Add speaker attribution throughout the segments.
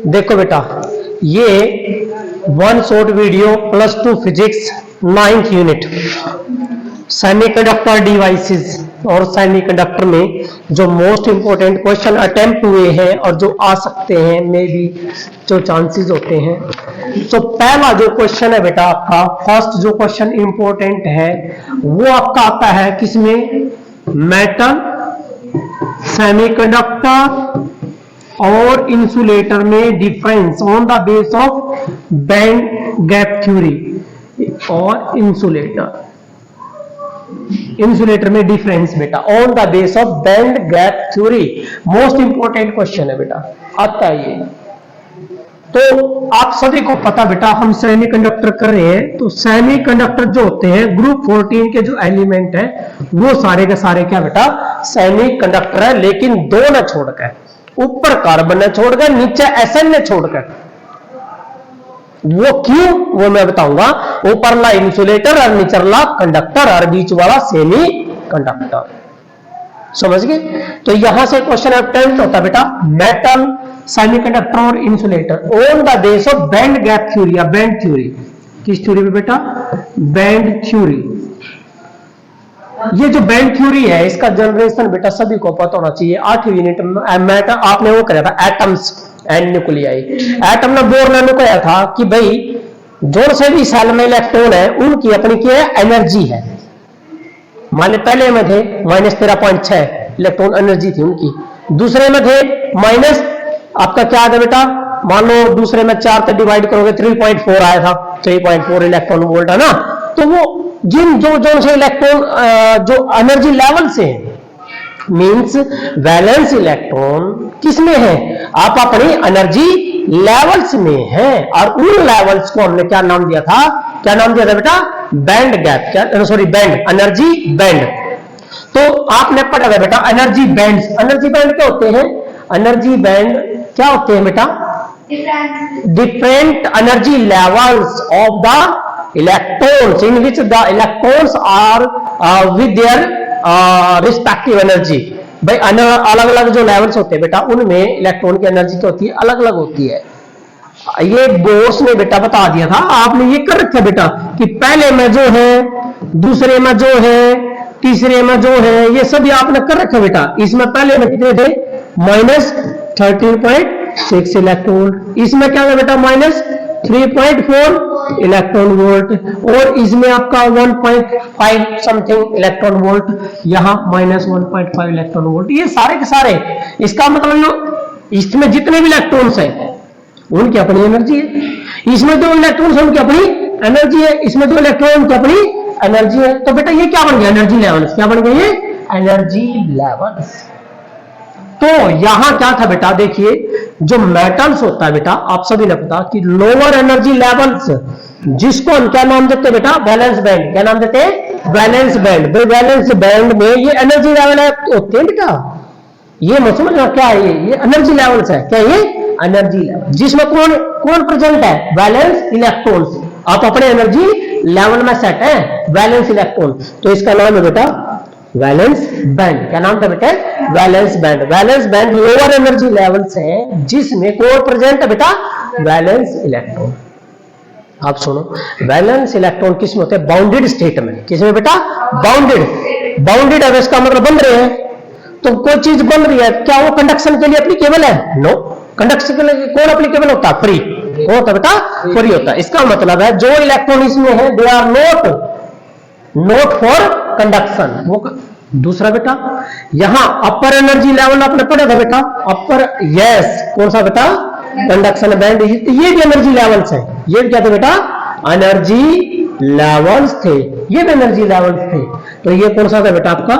Speaker 1: देखो बेटा, ये 1 short video +2 physics 9th unit semiconductor devices और सेमीकंडक्टर में जो मोस्ट इंपोर्टेंट क्वेश्चन अटेम्प्ट हुए हैं और जो आ सकते हैं, मे बी जो चांसेस होते हैं। तो पहला जो क्वेश्चन है बेटा आपका, फर्स्ट जो क्वेश्चन इंपोर्टेंट है वो आपका आता है किसमें, मेटल, सेमीकंडक्टर और इंसुलेटर में difference on the base of band gap theory. और इंसुलेटर में डिफरेंस बेटा on the base of band gap theory, most important question है बेटा, आता है ये। तो आप सभी को पता बेटा, हम सेमीकंडक्टर कर रहे हैं, तो सेमीकंडक्टर जो होते हैं ग्रुप 14 के जो एलिमेंट है वो सारे के सारे क्या बेटा, सेमीकंडक्टर है, लेकिन दो न छोड़कर, ऊपर कार्बन ने छोड़कर, नीचे एसएन ने छोड़कर। वो क्यों, वो मैं बताऊंगा। ऊपरला इंसुलेटर और निचरला कंडक्टर और बीच वाला सेमी कंडक्टर, समझ गए। तो यहां से क्वेश्चन अटेम्प्ट होता बेटा, मेटल, सेमीकंडक्टर और insulator on the base of band gap theory या बैंड थ्योरी। किस थ्योरी पे बेटा, बैंड थ्योरी। ये जो बैंड थ्योरी है इसका जनरेशन बेटा सभी को पता होना चाहिए। 8वीं यूनिट में आपने वो कराया था एटम्स एंड न्यूक्लियाई। एटम ने बोर ने कहा था कि भाई जो से भी सेल में इलेक्ट्रॉन है उनकी अपनी क्या है, एनर्जी है। मान पहले में थे -13.6 इलेक्ट्रॉन एनर्जी थी उनकी, दूसरे में थे माइनस आपका क्या था बेटा, मान लो दूसरे में 4 से डिवाइड करोगे 3.4 आया था, 3.4 इलेक्ट्रॉन वोल्ट है ना। तो वो जिन जो से इलेक्ट्रॉन जो एनर्जी लेवल से मींस वैलेंस इलेक्ट्रॉन किसमें है, आप अपनी एनर्जी लेवल्स में है, और उन लेवल्स को हमने क्या नाम दिया था, क्या नाम दिया था बेटा, बैंड गैप, क्या सॉरी बैंड, एनर्जी बैंड। तो आपने पढ़ा था बेटा एनर्जी बैंड्स। एनर्जी बैंड क्या होते हैं, एनर्जी बैंड क्या होते हैं बेटा, different energy levels of the electrons in which the electrons are with their respective energy। भाई अलग अलग जो लेवल्स होते हैं बेटा उनमें इलेक्ट्रॉन की एनर्जी क्या होती है, अलग अलग होती है। ये बोर्स ने बेटा बता दिया था, आपने ये कर रखा बेटा कि पहले में जो है, दूसरे में जो है, तीसरे में जो है, ये सभी आपने कर रखा बेटा। इसमें पहले में कितने थे, -13.6 इलेक्ट्रॉन, इसमें क्या है बेटा -3.4 इलेक्ट्रॉन वोल्ट, और इसमें आपका 1.5 समथिंग इलेक्ट्रॉन वोल्ट, यहां -1.5 इलेक्ट्रॉन वोल्ट। ये सारे के सारे, इसका मतलब इसमें जितने भी इलेक्ट्रॉन्स हैं उनकी अपनी एनर्जी है, इसमें जो इलेक्ट्रॉन्स है उनकी अपनी एनर्जी है, इसमें जो इलेक्ट्रॉन की अपनी एनर्जी है। तो बेटा ये क्या बन गया, एनर्जी लेवल्स। क्या बन गए ये, एनर्जी लेवल्स। तो यहां क्या था बेटा, देखिए जो मेटल्स होता है बेटा, आप सभी ने पता कि लोअर एनर्जी लेवल्स, जिसको हम क्या नाम देते हैं बेटा, बैलेंस बैंड। क्या नाम देते हैं, बैलेंस बैंड। बैलेंस बैंड में ये एनर्जी लेवल होते हैं बेटा, ये मत समझना क्या है, ये एनर्जी लेवल्स है। क्या ये एनर्जी लेवल, जिसमें कौन कौन प्रेजेंट है, बैलेंस इलेक्ट्रॉन्स। आप अपने एनर्जी लेवल में सेट है बैलेंस इलेक्ट्रॉन, तो इसका नाम है बेटा वैलेंस बैंड। क्या नाम था बेटा, valence band. Valence band lower energy level से है, जिसमें कौन प्रेजेंट है बेटा, वैलेंस इलेक्ट्रॉन। आप सुनो, वैलेंस इलेक्ट्रॉन किसमें होते हैं, बाउंडेड स्टेट में। किसमें बेटा, बाउंडेड। बाउंडेड है इसका मतलब बंध रहे हैं। तो कोई चीज बंध रही है, क्या वो कंडक्शन के लिए एप्लीकेबल है, नो। कंडक्शन के लिए कौन एप्लीकेबल होता है, फ्री होता बेटा, फ्री होता है। इसका मतलब है जो इलेक्ट्रॉन इसमें है they are not for conduction. वो दूसरा बेटा, यहां अपर एनर्जी लेवल आपने पढ़ा था बेटा, अपर, यस, कौन सा बेटा, कंडक्शन बैंड। ये भी एनर्जी लेवल्स है, ये क्या थे बेटा, एनर्जी लेवल्स थे, ये भी एनर्जी लेवल्स थे। तो ये कौन सा था बेटा आपका,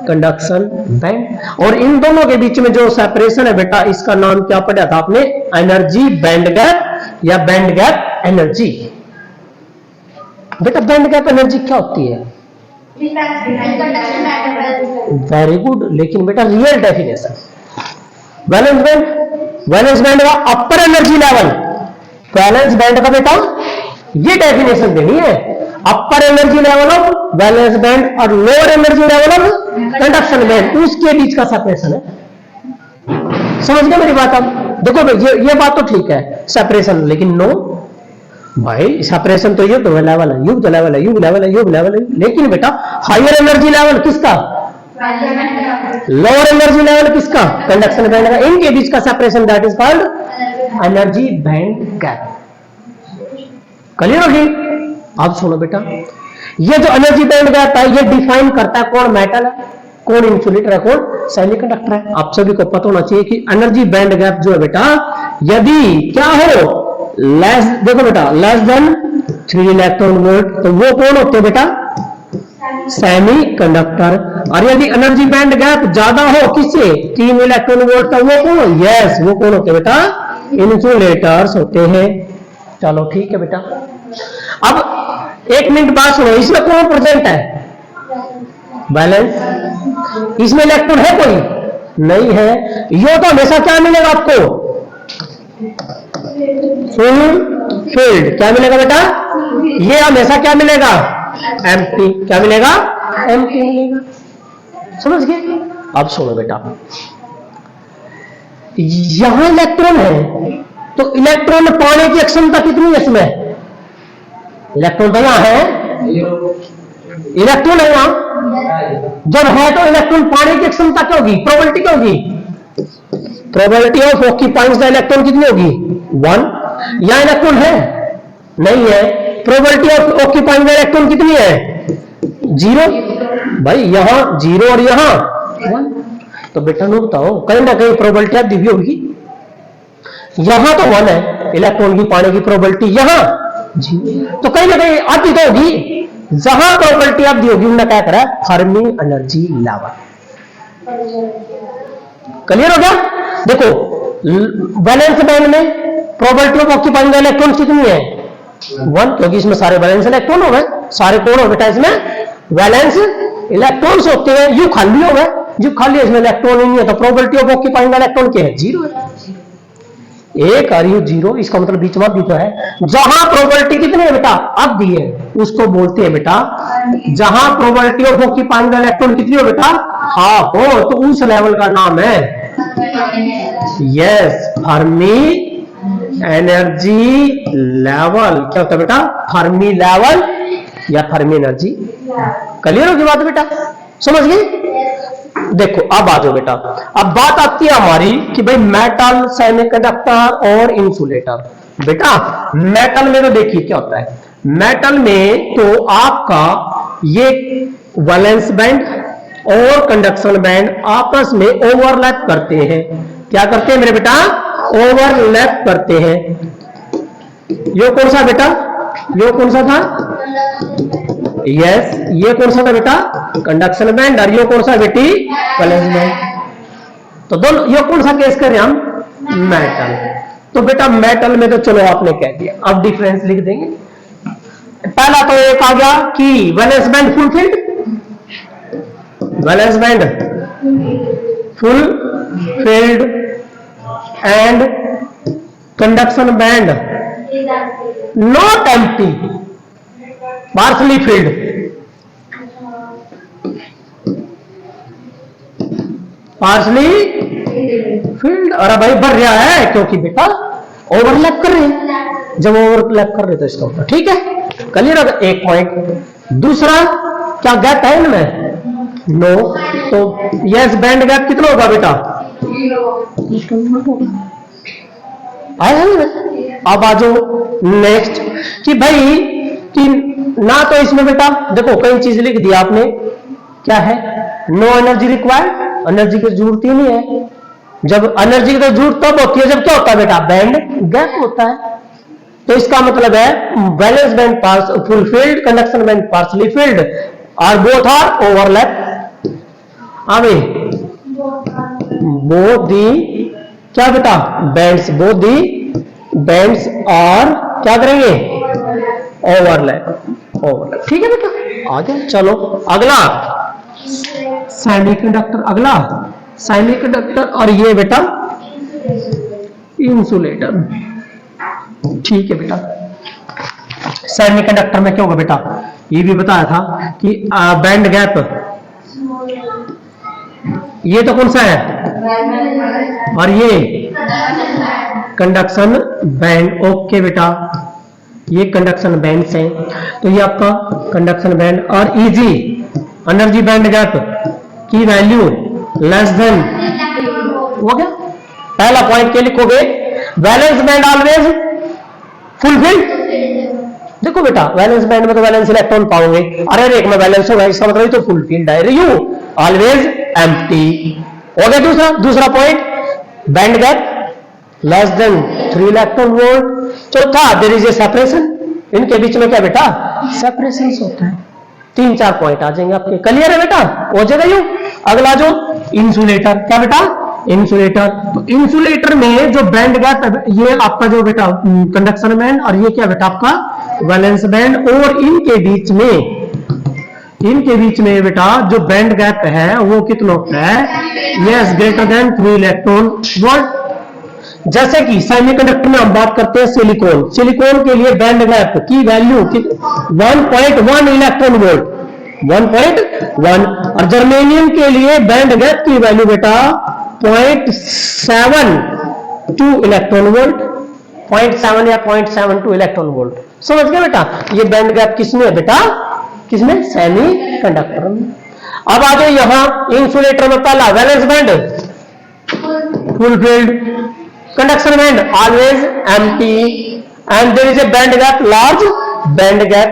Speaker 1: कंडक्शन बैंड। और इन दोनों के बीच में जो सेपरेशन है बेटा, इसका नाम क्या पढ़ा था आपने, एनर्जी बैंड गैप या बैंड गैप एनर्जी। बेटा बैंड गैप एनर्जी क्या होती है, वेरी गुड, लेकिन बेटा रियल डेफिनेशन, वैलेंस बैंड का upper energy level, valence band का बेटा ये डेफिनेशन देनी है, upper energy level of valence band और lower energy level of conduction band, उसके बीच का सेपरेशन है। समझ गए मेरी बात आप? देखो भाई ये बात तो ठीक है सेपरेशन, लेकिन नो भाई सेपरेशन तो युक्त लेवल है, युक्त लेवल है, युक्त लेवल है, युक्त लेवल है, लेकिन बेटा हायर एनर्जी लेवल किसका, लोअर एनर्जी लेवल किसका, कंडक्शन बैंड का, इनके बीच का separation that is called energy band gap. Clear होगी? अब सुनो बेटा, ये जो एनर्जी बैंड गैप है ये डिफाइन करता है कौन मेटल है, कौन इंसुलेटर है, कौन सेमीकंडक्टर है। आप सभी को पता होना चाहिए कि एनर्जी बैंड गैप जो है बेटा, यदि क्या हो लेस, देखो बेटा लेस देन 3 इलेक्ट्रॉन वोल्ट, तो वो कौन होते हैं बेटा, सेमी कंडक्टर। और यदि एनर्जी बैंड गैप ज्यादा हो किससे, 3 इलेक्ट्रॉन वोल्ट, तो वो कौन, यस वो कौन होते हैं बेटा, इंसुलेटर्स होते हैं। चलो ठीक है बेटा, अब 1 मिनट बाद सुनो, इसमें कौन प्रेजेंट है, बैलेंस, इसमें इलेक्ट्रॉन है कोई नहीं है, यो तो हमेशा क्या मिलेगा आपको, फुल फील्ड, क्या मिलेगा बेटा, ये हमेशा क्या मिलेगा, एम्प्टी, क्या मिलेगा, एम्प्टी मिलेगा, समझ गए? अब सुनो बेटा, यहां इलेक्ट्रॉन है तो इलेक्ट्रॉन पाने की क्षमता कितनी है इसमें, इलेक्ट्रॉन तो यहां है, इलेक्ट्रॉन है यहां, जब है तो इलेक्ट्रॉन पाने की क्षमता क्या होगी, प्रोबेबिलिटी क्या होगी, probability of occupying the electron कितनी होगी, 1। यहां इलेक्ट्रॉन है नहीं है, probability of occupying the electron कितनी है, 0। भाई यहां 0 और यहां 1, तो बेटा नो बताओ कहीं ना कहीं प्रोबेबिलिटी आप दिव्य होगी, यहां तो 1 है इलेक्ट्रॉन की पाने की प्रोबेबिलिटी, यहां 0, तो कहीं ना कहीं आती तो होगी, जहां प्रोबेबिलिटी आप दी होगी उन्होंने क्या करा, फर्मी एनर्जी लेवल। क्लियर हो गया? देखो वैलेंस बैंड में probability of occupying the electron कितनी है, 1, क्योंकि इसमें सारे वैलेंस इलेक्ट्रॉन हो गए, सारे कौन हो बेटा, इसमें वैलेंस इलेक्ट्रॉन्स होते हैं, यू खाली हो गए, जो खाली है इसमें इलेक्ट्रॉन ही नहीं है, तो probability of occupying the electron क्या है, 0 है, 1 और यू 0, इसका मतलब बीच में भी तो है, जहां प्रोबेबिलिटी कितनी है बेटा, अब दी है, उसको बोलते हैं बेटा, जहां probability of occupying the electron कितनी हो बेटा, हाफ हो, तो उस लेवल का नाम है यस फर्मी एनर्जी लेवल। क्या होता है बेटा, फर्मी लेवल या फर्मी एनर्जी। क्लियर होगी बात बेटा, समझ गए? देखो अब आ जाओ बेटा, अब बात आती है हमारी कि भाई मेटल, सेमीकंडक्टर और इंसुलेटर। बेटा मेटल में तो देखिए क्या होता है, मेटल में तो आपका ये वैलेंस बैंड और कंडक्शन बैंड आपस में ओवरलैप करते हैं। क्या करते हैं मेरे बेटा, ओवरलैप करते हैं। ये कौन सा बेटा, ये कौन सा था, यस ये कौन सा था बेटा, कंडक्शन बैंड, और ये कौन सा बेटी, वैलेंस बैंड। तो दोनों ये कौन सा केस करें हम, मेटल। तो बेटा मेटल में तो चलो आपने कह दिया, अब डिफरेंस लिख देंगे। पहला तो एक आ गया कि valence band full field, valence band full field and conduction band not empty, partially field. Partially field, और भाई बढ़ रहा है क्योंकि बेटा ओवरलैप कर रहे हैं, जब ओवरलैप कर रहे तो इसका होता, ठीक है। क्लियर होगा, एक पॉइंट। दूसरा क्या गैप है इनमें, नो, तो यस बैंड गैप कितना होगा बेटा, अब आ जाओ नेक्स्ट कि भाई कि ना तो इसमें बेटा देखो कई चीज लिख दिया आपने, क्या है, नो एनर्जी रिक्वायर्ड, एनर्जी की जरूरत ही नहीं है। जब एनर्जी की तो जरूरत तब होती है जब क्या होता है बेटा, बैंड गैप होता है। तो इसका मतलब है valence band full field, conduction band partially field, और बोथ आर ओवरलैप। आवे बोथ दी क्या बेटा, बैंड्स, बोथ दी बैंड्स और क्या करेंगे, ओवरलैप, ओवरलैप, ठीक है बेटा। आगे चलो अगला सेमीकंडक्टर, अगला सेमीकंडक्टर, और ये बेटा इंसुलेटर, ठीक है बेटा। सेमीकंडक्टर में क्या होगा बेटा, ये भी बताया था कि बैंड गैप, ये तो कौन सा है, और ये कंडक्शन बैंड। ओके बेटा, ये कंडक्शन बैंड्स हैं। तो ये आपका कंडक्शन बैंड और इजी एनर्जी बैंड गैप की वैल्यू लेस देन, हो गया। पहला पॉइंट क्या लिखोगे, वैलेंस बैंड ऑलवेज फुलफिल्ड। देखो बेटा, वैलेंस बैंड में तो वैलेंस इलेक्ट्रॉन पाओगे, अरे एक में वैलेंस होगा, इसका मतलब तो फुलफिल्ड है। यू ऑलवेज एम्प्टी, हो गया। दूसरा point, band gap less than 3 electron volt. चौथा, देयर इज ए सेपरेशन, इनके बीच में क्या बेटा, सेपरेशन होता है। 3-4 पॉइंट आ जाएंगे आपके, क्लियर है बेटा, हो जाएगा। यू अगला जो इंसुलेटर, क्या बेटा, इंसुलेटर। तो इंसुलेटर में जो बैंड गैप, ये आपका जो बेटा कंडक्शन बैंड, और ये क्या बेटा आपका वैलेंस बैंड, और इनके बीच में बेटा जो बैंड गैप है वो कितना होता है, yes, greater than 3 electron volt. जैसे कि सेमीकंडक्टर में हम बात करते हैं सिलिकॉन, सिलिकॉन के लिए बैंड गैप की वैल्यू 1.1 इलेक्ट्रॉन वोल्ट, 1.1। और जर्मेनियम के लिए बैंड गैप की वैल्यू बेटा 0.72 इलेक्ट्रॉन वोल्ट, 0.7 या 0.72 इलेक्ट्रॉन वोल्ट। समझ गए बेटा, ये बैंड गैप किसमें है बेटा, किसमें, सेमीकंडक्टर में। अब आ जाओ यहां इंसुलेटर में, पहला valence band fulfilled, conduction band always empty, and there is a band gap, large band gap,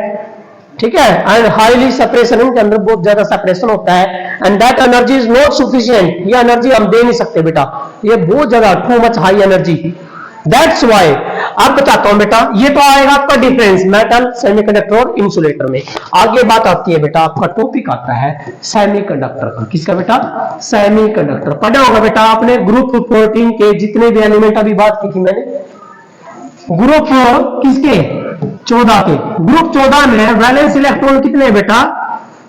Speaker 1: ठीक है, एंड हाईली सेपरेशन, इनके अंदर बहुत ज्यादा सेपरेशन होता है, and that energy is not sufficient, ये एनर्जी हम दे नहीं सकते बेटा, ये बहुत ज्यादा too much high energy, that's why. अब बताता हूं बेटा, ये तो आएगा आपका डिफरेंस मेटल, सेमीकंडक्टर और इंसुलेटर में। आगे बात आती है बेटा, आपका टॉपिक आता है सेमीकंडक्टर का। किसका बेटा, सेमीकंडक्टर। पढ़ा होगा बेटा आपने ग्रुप 14 के जितने भी एलिमेंट, अभी बात की थी मैंने, ग्रुप किसके, 14 के। ग्रुप 14 में वैलेंस इलेक्ट्रॉन कितने हैं बेटा,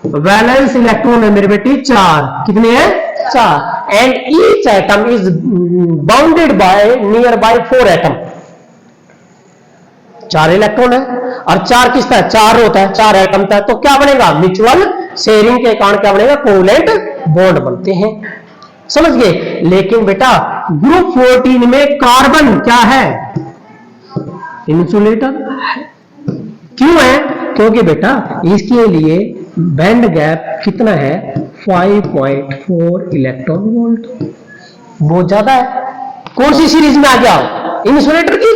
Speaker 1: वैलेंस इलेक्ट्रॉन है मेरे बेटी 4, कितने हैं, 4, and each atom is bounded by near by 4 atom. 4 electron है और 4 किसका है, 4 होता है, 4 एटम का, तो क्या बनेगा, म्यूचुअल शेयरिंग के कारण क्या बनेगा, कोवलेंट बॉन्ड बनते हैं। समझ गए। लेकिन बेटा ग्रुप 14 में कार्बन क्या है, इंसुलेटर। क्यों है, क्योंकि बेटा इसके लिए बैंड गैप कितना है, 5.4 इलेक्ट्रॉन वोल्ट, बहुत ज्यादा है। कौन सी सीरीज में आ गया, इंसुलेटर की,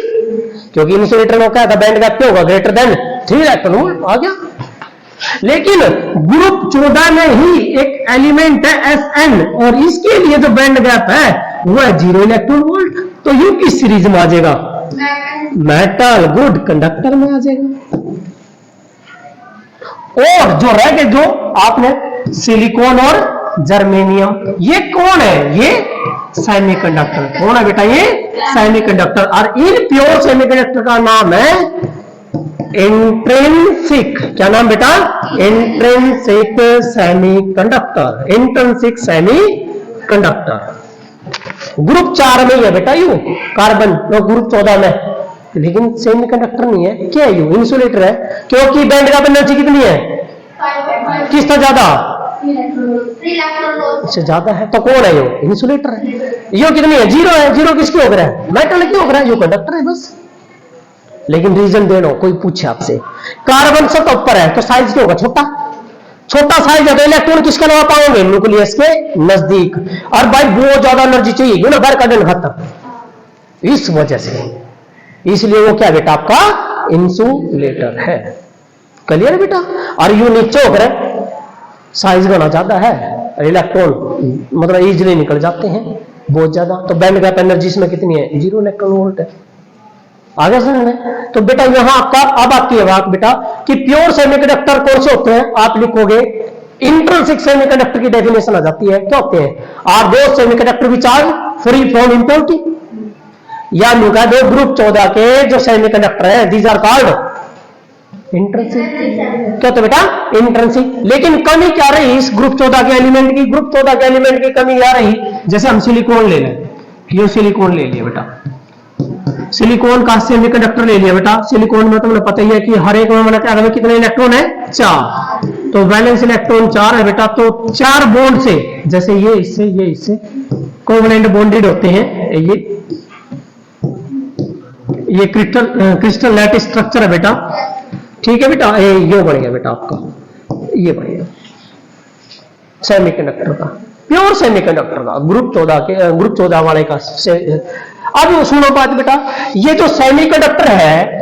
Speaker 1: क्योंकि इंसुलेटर में क्या था, बैंड गैप क्या होगा, ग्रेटर देन 3 इलेक्ट्रॉन वोल्ट आ गया। लेकिन ग्रुप 14 में ही एक एलिमेंट है Sn, और इसके लिए जो बैंड गैप है वो है 0 इलेक्ट्रॉन वोल्ट। तो यू किस सीरीज में आ जाएगा, मेटल, गुड, कंडक्टर में आ जाएगा। और जो रह गए, जो आपने सिलिकॉन और जर्मेनियम, ये कौन है, ये सेमीकंडक्टर। कौन है बेटा, ये सेमीकंडक्टर। और इन प्योर सेमीकंडक्टर का नाम है इंट्रिंसिक, क्या नाम बेटा, intrinsic semiconductor, intrinsic semiconductor. Group 4 में ही है बेटा यू, कार्बन, तो ग्रुप 14 में, लेकिन सेमीकंडक्टर नहीं है। क्या है यू, इंसुलेटर है, क्योंकि बैंड गैप एनर्जी कितनी है, किसका ज्यादा, इससे ज्यादा है, तो कौन है यू, इंसुलेटर है। यू कितनी है, 0 है, 0 किसके हो रहा है, मेटल क्यों हो रहा है, यू कंडक्टर है बस। लेकिन रीजन दे दो, कोई पूछे आपसे, कार्बन से तो ऊपर है तो साइज क्या होगा, छोटा, छोटा साइज है तो इलेक्ट्रॉन किसके लगा पाओगे, न्यूक्लियस के नजदीक। और भाई बहुत ज्यादा एनर्जी चाहिए, यू ना घर का दिन खत्म, इस वजह से, इसलिए वो क्या बेटा आपका इंसुलेटर है। क्लियर बेटा। और यू नीचे होकर साइज घना ज्यादा है, इलेक्ट्रॉन मतलब इजीली निकल जाते हैं बहुत ज्यादा। तो बैंड गैप एनर्जी इसमें कितनी है, 0 इलेक्ट्रॉन वोल्ट है। आगे समझ में। तो बेटा यहां आपका अब आती है बात बेटा कि प्योर सेमीकंडक्टर कौन से होते हैं, आप लिखोगे इंट्रिंसिक सेमीकंडक्टर की डेफिनेशन आ जाती है, क्या होते हैं, are those semiconductor which are free from impurity, या कह दो ग्रुप 14 के जो सेमीकंडक्टर है दीज आर कॉल्ड इंट्रिंसिक। क्या होता है बेटा, इंट्रिंसिक। लेकिन कमी क्या रही इस ग्रुप 14 के एलिमेंट की, ग्रुप 14 के एलिमेंट की कमी क्या रही, जैसे हम सिलिकॉन ले लें, ये सिलिकॉन ले लिया बेटा, सिलिकॉन का सेमीकंडक्टर ले लिया बेटा। सिलिकॉन में तुम्हें पता ही है कि हर एक में मैंने क्या कितने इलेक्ट्रॉन है, 4, तो वैलेंस इलेक्ट्रॉन 4 है बेटा। तो 4 बॉन्ड से, जैसे ये इससे, ये इससे, कोवलेंट बॉन्डेड होते हैं। ये क्रिस्टल लाइट स्ट्रक्चर है बेटा, ठीक है बेटा। ये बन गया बेटा आपका, ये बन गया सेमीकंडक्टर का, प्योर सेमीकंडक्टर का, ग्रुप 14 वाले का अब सुनो बात बेटा, ये जो सेमीकंडक्टर है,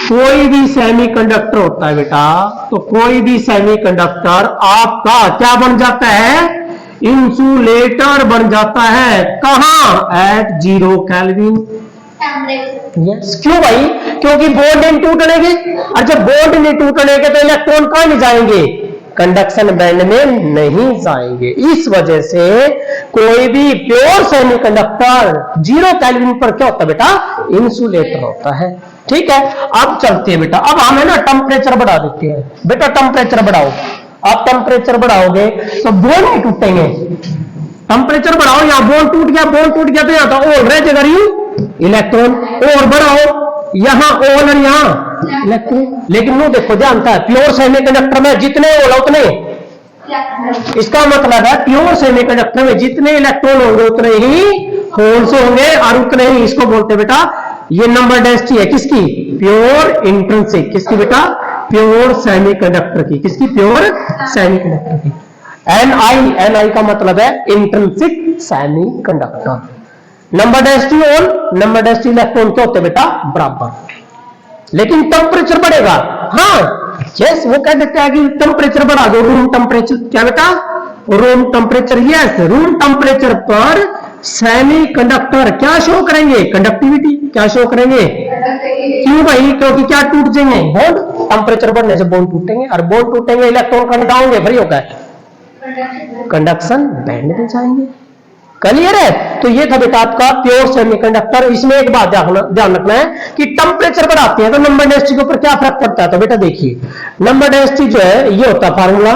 Speaker 1: कोई भी सेमीकंडक्टर होता है बेटा, तो कोई भी सेमीकंडक्टर आपका क्या बन जाता है, इंसुलेटर बन जाता है। कहां? Eight 0 kelvin. यस, क्यों भाई? क्योंकि बॉन्ड नहीं टूटने के, और जब बॉन्ड नहीं टूटने के तो इलेक्ट्रॉन कहां नहीं जाएंगे, कंडक्शन बैंड में नहीं जाएंगे। इस वजह से कोई भी प्योर सेमीकंडक्टर 0 केल्विन पर क्या होता है बेटा, इंसुलेटर होता है। ठीक है, अब चलते हैं बेटा, अब हमें ना टेम्परेचर बढ़ा देते हैं बेटा। टेम्परेचर बढ़ाओ, आप टेम्परेचर बढ़ाओगे तो बॉन्ड नहीं टूटेंगे। टेम्परेचर बढ़ाओ, यहां बॉन्ड टूट गया, बॉन्ड टूट गया तो यहां तो और रह जाएगा इलेक्ट्रॉन, और बढ़ाओ यहां ओल और यहां इलेक्ट्रॉन। लेकिन वो देखो ध्यान था, प्योर सेमीकंडक्टर में जितने ओल उतने, इसका मतलब है प्योर सेमीकंडक्टर में जितने इलेक्ट्रॉन होंगे उतने ही होल्स होंगे, और उतने ही इसको बोलते बेटा, ये नंबर डेंसिटी है किसकी, प्योर इंट्रिंसिक। किसकी बेटा, प्योर सेमीकंडक्टर की। किसकी, प्योर सेमीकंडक्टर की। Ni का मतलब है इंट्रिंसिक सेमीकंडक्टर। नंबर डेंसिटी और नंबर डेंसिटी इलेक्ट्रॉन क्या होते बेटा, बराबर। लेकिन टेम्परेचर बढ़ेगा, हाँ यस, वो कह देते हैं कि टेम्परेचर बढ़ा दो, रूम टेम्परेचर। क्या बेटा, room temperature. Yes, room temperature पर सेमीकंडक्टर क्या शो करेंगे, कंडक्टिविटी। क्या शो करेंगे, क्यों भाई, क्योंकि क्या टूट जाएंगे, बॉन्ड। टेम्परेचर बढ़ने से बॉन्ड टूटेंगे, और बॉन्ड टूटेंगे इलेक्ट्रॉन कहां जाएंगे, फ्री होकर कंडक्शन बैंड में जाएंगे। क्लियर है? तो ये था बेटा आपका प्योर सेमीकंडक्टर। इसमें एक बात ध्यान रखना है कि टेम्परेचर बढ़ाते हैं तो नंबर डेंसिटी के ऊपर क्या फर्क पड़ता है। तो बेटा देखिए, नंबर डेंसिटी जो है ये होता है फार्मूला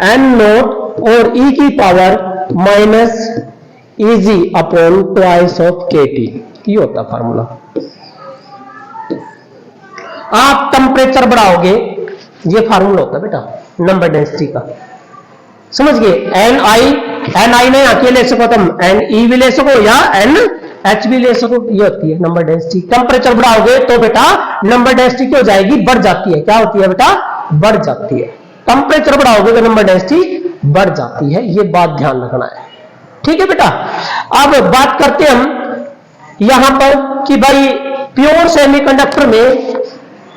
Speaker 1: n0 और e की power minus Eg upon twice of kT, ये होता है फार्मूला। आप टेम्परेचर बढ़ाओगे, ये फार्मूला होता है बेटा नंबर डेंसिटी का, समझ गए। ni नहीं आके ले सको तुम, ne भी ले सको या nh भी ले सको, ये होती है नंबर डेंसिटी। टेम्परेचर बढ़ाओगे तो बेटा नंबर डेंसिटी क्या हो जाएगी, बढ़ जाती है। क्या होती है बेटा, बढ़ जाती है। टेम्परेचर बढ़ाओगे तो नंबर डेंसिटी बढ़ जाती है, ये बात ध्यान रखना है। ठीक है बेटा, अब बात करते हैं हम यहां पर कि भाई प्योर सेमीकंडक्टर में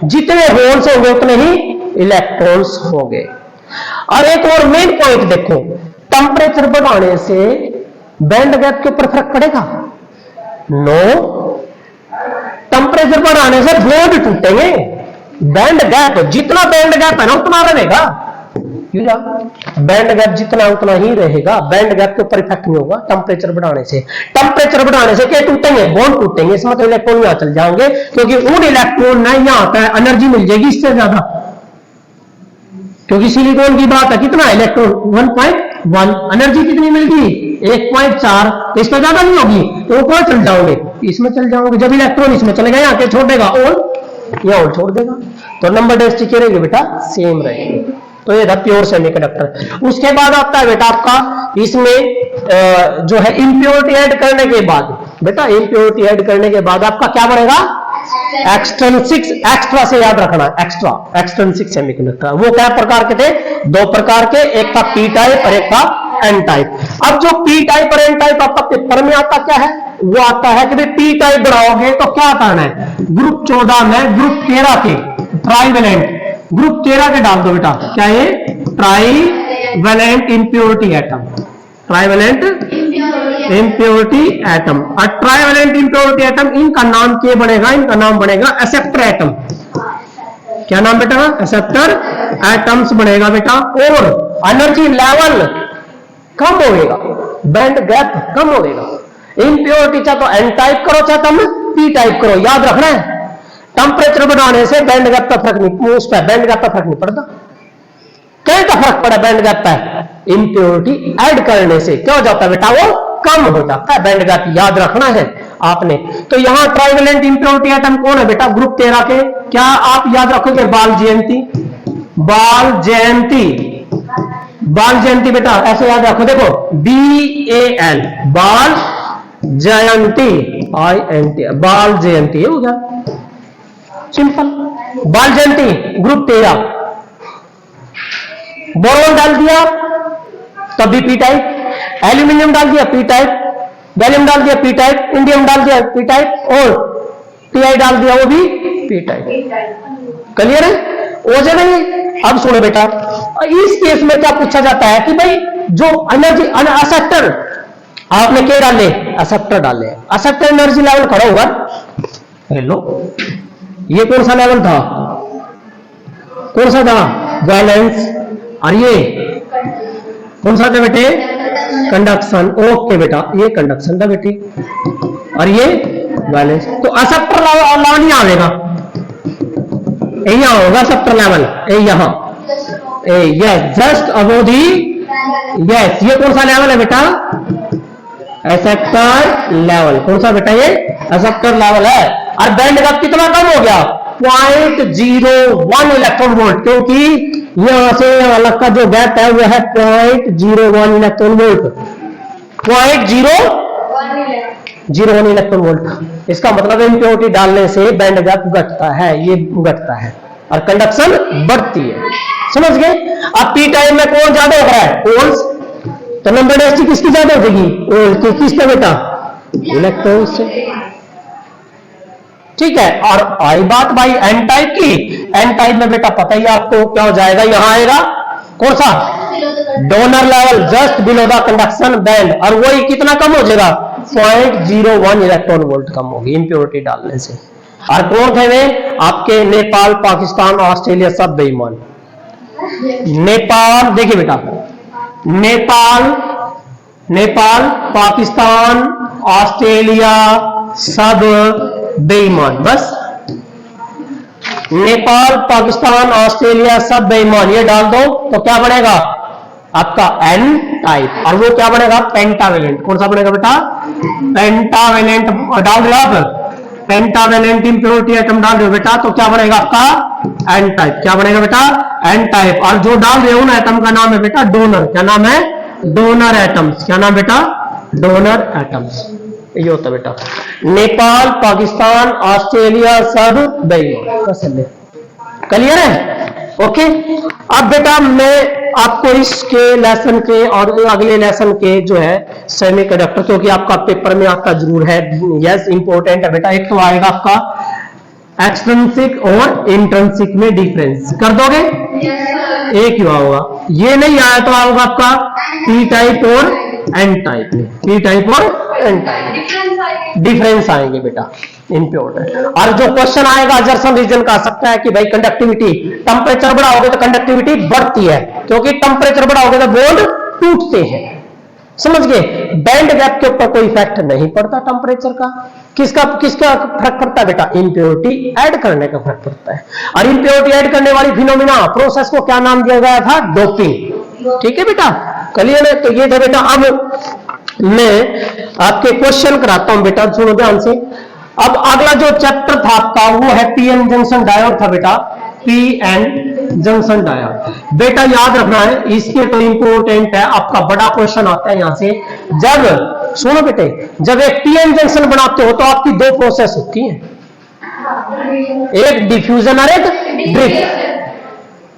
Speaker 1: जितने होल्स होंगे उतने ही इलेक्ट्रॉन्स होंगे। और एक और मेन पॉइंट देखो, टेम्परेचर बढ़ाने से बैंड गैप के ऊपर फर्क पड़ेगा, नो। टेम्परेचर बढ़ाने से बॉन्ड टूटेंगे, बैंड गैप जितना बैंड गैप है ना उतना रहेगा, बैंड गैप जितना उतना ही रहेगा, बैंड गैप के ऊपर इफेक्ट नहीं होगा टेम्परेचर बढ़ाने से। टेम्परेचर बढ़ाने से क्या टूटेंगे, बॉन्ड टूटेंगे, इसमें तो इलेक्ट्रॉन यहां चल जाएंगे, क्योंकि उन इलेक्ट्रॉन ना यहां आता है, एनर्जी मिल जाएगी इससे ज्यादा, क्योंकि सिलिकॉन की बात है कितना इलेक्ट्रॉन 1.1, एनर्जी कितनी मिलती 1.4, तो इसमें ज्यादा नहीं होगी, तो वो कौन चल जाओगे, इसमें चल जाओगे। जब इलेक्ट्रॉन इसमें चलेगा यहाँ के छोड़ देगा और यहाँ और छोड़ देगा, तो नंबर डेंसिटी क्या रहेगी बेटा, सेम रहेगी। तो ये था प्योर सेमीकंडक्टर। उसके बाद आता है बेटा आपका इसमें जो है इंप्योरिटी ऐड करने के बाद, बेटा इंप्योरिटी ऐड करने के बाद आपका क्या बढ़ेगा, एक्सट्रिंसिक, एक्स्ट्रा से याद रखना, एक्स्ट्रा एक्सट्रिंसिक सेमीकंडक्टर। वो क्या प्रकार के थे, दो प्रकार के, एक था पी टाइप और एक था एन टाइप। अब जो पी टाइप और एन टाइप आपका पेपर में आता क्या है, वो आता है कि भाई पी टाइप बढ़ाओगे तो क्या आता है, ग्रुप 14 में ग्रुप 13 के ट्राइवेलेंट, ग्रुप 13 के डाल दो बेटा, क्या है, trivalent impurity atom, trivalent impurity atom. और ट्राइवेलेंट इंप्योरिटी एटम इनका नाम क्या बनेगा, इनका नाम बनेगा एक्सेप्टर एटम। क्या नाम बेटा, एक्सेप्टर एटम्स बनेगा बेटा। और एनर्जी लेवल कम होएगा, बैंड गैप कम होएगा। इंप्योरिटी चाहे तो एन टाइप करो चाहे तुम पी टाइप करो, याद रखना है। टेम्परेचर बढ़ाने से बैंड गैप का फर्क नहीं, उस पर बैंड गैप का फर्क नहीं पड़ता। क्या का फर्क पड़ा बैंड गैप पर, इंप्योरिटी ऐड करने से क्या हो जाता है बेटा, वो कम हो जाता है बैंड गैप, याद रखना है आपने। तो यहां ट्राइवेलेंट इंप्योरिटी एटम कौन है बेटा, ग्रुप 13 के, क्या आप याद रखोगे, बाल जयंती, बाल जयंती, बाल जयंती बेटा ऐसे याद रखो, देखो BAL बाल जयंती, INT बाल जयंती हो गया, सिंपल। बाल जयंती ग्रुप 13, बोरोन डाल दिया तब भी पी टाइप, एल्यूमिनियम डाल दिया पी टाइप, गैलियम डाल दिया पी टाइप, इंडियम डाल दिया पी टाइप, और TI डाल दिया वो भी पी टाइप। क्लियर है? हो जाएगा। अब सुनो बेटा, इस केस में क्या पूछा जाता है कि भाई जो एनर्जी एक्सेप्टर आपने क्या डाले, एक्सेप्टर डाले, एक्सेप्टर एनर्जी लेवल खड़ा होगा। हेलो, ये कौन सा लेवल था, कौन सा था, वैलेंस, और ये कौन सा था बेटे, कंडक्शन। ओके बेटा, ये कंडक्शन था बेटी, और ये वैलेंस। तो एक्सेप्टर लेवल नहीं आएगा, यहां होगा एक्सेप्टर लेवल, यहां यस जस्ट अबव दी, यस ये कौन सा लेवल है बेटा, एक्सेप्टर लेवल। कौन सा बेटा, ये एक्सेप्टर लेवल है। और बैंड गैप कितना कम हो गया, 0.01 इलेक्ट्रॉन वोल्ट, क्योंकि यहां से अलग का जो गैप है वो है 0.01 इलेक्ट्रॉन वोल्ट, 0.01 इलेक्ट्रॉन वोल्ट। इसका मतलब इम्प्योरिटी डालने से बैंड गैप घटता है, ये घटता है और कंडक्शन बढ़ती है। समझ गए? अब पी टाइम में कौन ज्यादा हो रहा है, होल्स, तो नंबर डेंसिटी किसकी ज्यादा हो जाएगी, होल्स। किसका बेटा, इलेक्ट्रॉन से। ठीक है, और आई बात भाई एन टाइप की, एन टाइप में बेटा पता ही आपको क्या हो जाएगा, यहां आएगा कौन सा, donor level just below the conduction band, और वही कितना कम हो जाएगा, 0.01 इलेक्ट्रॉन वोल्ट कम होगी इम्प्योरिटी डालने से। और कौन थे वे आपके, नेपाल, पाकिस्तान, ऑस्ट्रेलिया, सब बेईमान। नेपाल देखिए बेटा, नेपाल, पाकिस्तान, ऑस्ट्रेलिया सब बेईमान। बस नेपाल, पाकिस्तान, ऑस्ट्रेलिया सब बेईमान, ये डाल दो तो क्या बनेगा आपका एन टाइप, और वो क्या बनेगा, पेंटावेलेंट। कौन सा बनेगा बेटा, पेंटावेलेंट। डाल दिया आप, पेंटावेलेंट इम्प्योरिटी एटम डाल रहे हो बेटा, तो क्या बनेगा आपका एन टाइप। क्या बनेगा बेटा, एन टाइप। और जो डाल रहे हो ना एटम का नाम है बेटा डोनर। क्या नाम है, डोनर एटम्स। क्या नाम बेटा, डोनर एटम्स। ये होता है बेटा, नेपाल, पाकिस्तान, ऑस्ट्रेलिया सब बेईमान। क्लियर है? ओके। अब बेटा मैं आपको इसके लेसन के और अगले लेसन के जो है सेमीकंडक्टर, क्योंकि आपका पेपर में आपका जरूर है, यस इंपॉर्टेंट है बेटा। एक तो आएगा आपका एक्सट्रिंसिक और इंट्रिंसिक में डिफरेंस, कर दोगे? एक ही होगा, ये नहीं आया तो आएगा आपका पी टाइप और एन टाइप में, पी टाइप और एन टाइप डिफरेंस आएंगे बेटा, इंपॉर्टेंट। और जो क्वेश्चन आएगा जर्सन रीजन का आ सकता है कि भाई कंडक्टिविटी, टेम्परेचर बढ़ाओगे तो कंडक्टिविटी बढ़ती है, क्योंकि टेम्परेचर बढ़ाओगे तो बॉन्ड टूटते हैं। समझ गए? बैंड गैप के ऊपर कोई इफेक्ट नहीं पड़ता टेम्परेचर का। किसका किसका फर्क पड़ता है बेटा, इम्प्योरिटी ऐड करने का फर्क पड़ता है। और इम्प्योरिटी ऐड करने वाली फिनोमिना प्रोसेस को क्या नाम दिया गया था, डोपिंग। ठीक है बेटा, क्लियर है? तो ये था बेटा। अब मैं आपके क्वेश्चन कराता हूं बेटा, सुनो ध्यान से। अब अगला जो चैप्टर था आपका वो है पीएन जंक्शन डायोड था बेटा, पीएन जंक्शन डायोड। बेटा याद रखना है, इसके तो इंपॉर्टेंट है, आपका बड़ा क्वेश्चन आता है यहां से। जब सुनो बेटे, जब एक पीएन जंक्शन बनाते हो तो आपकी दो प्रोसेस होती हैं, एक डिफ्यूजन और एक ड्रिफ्ट।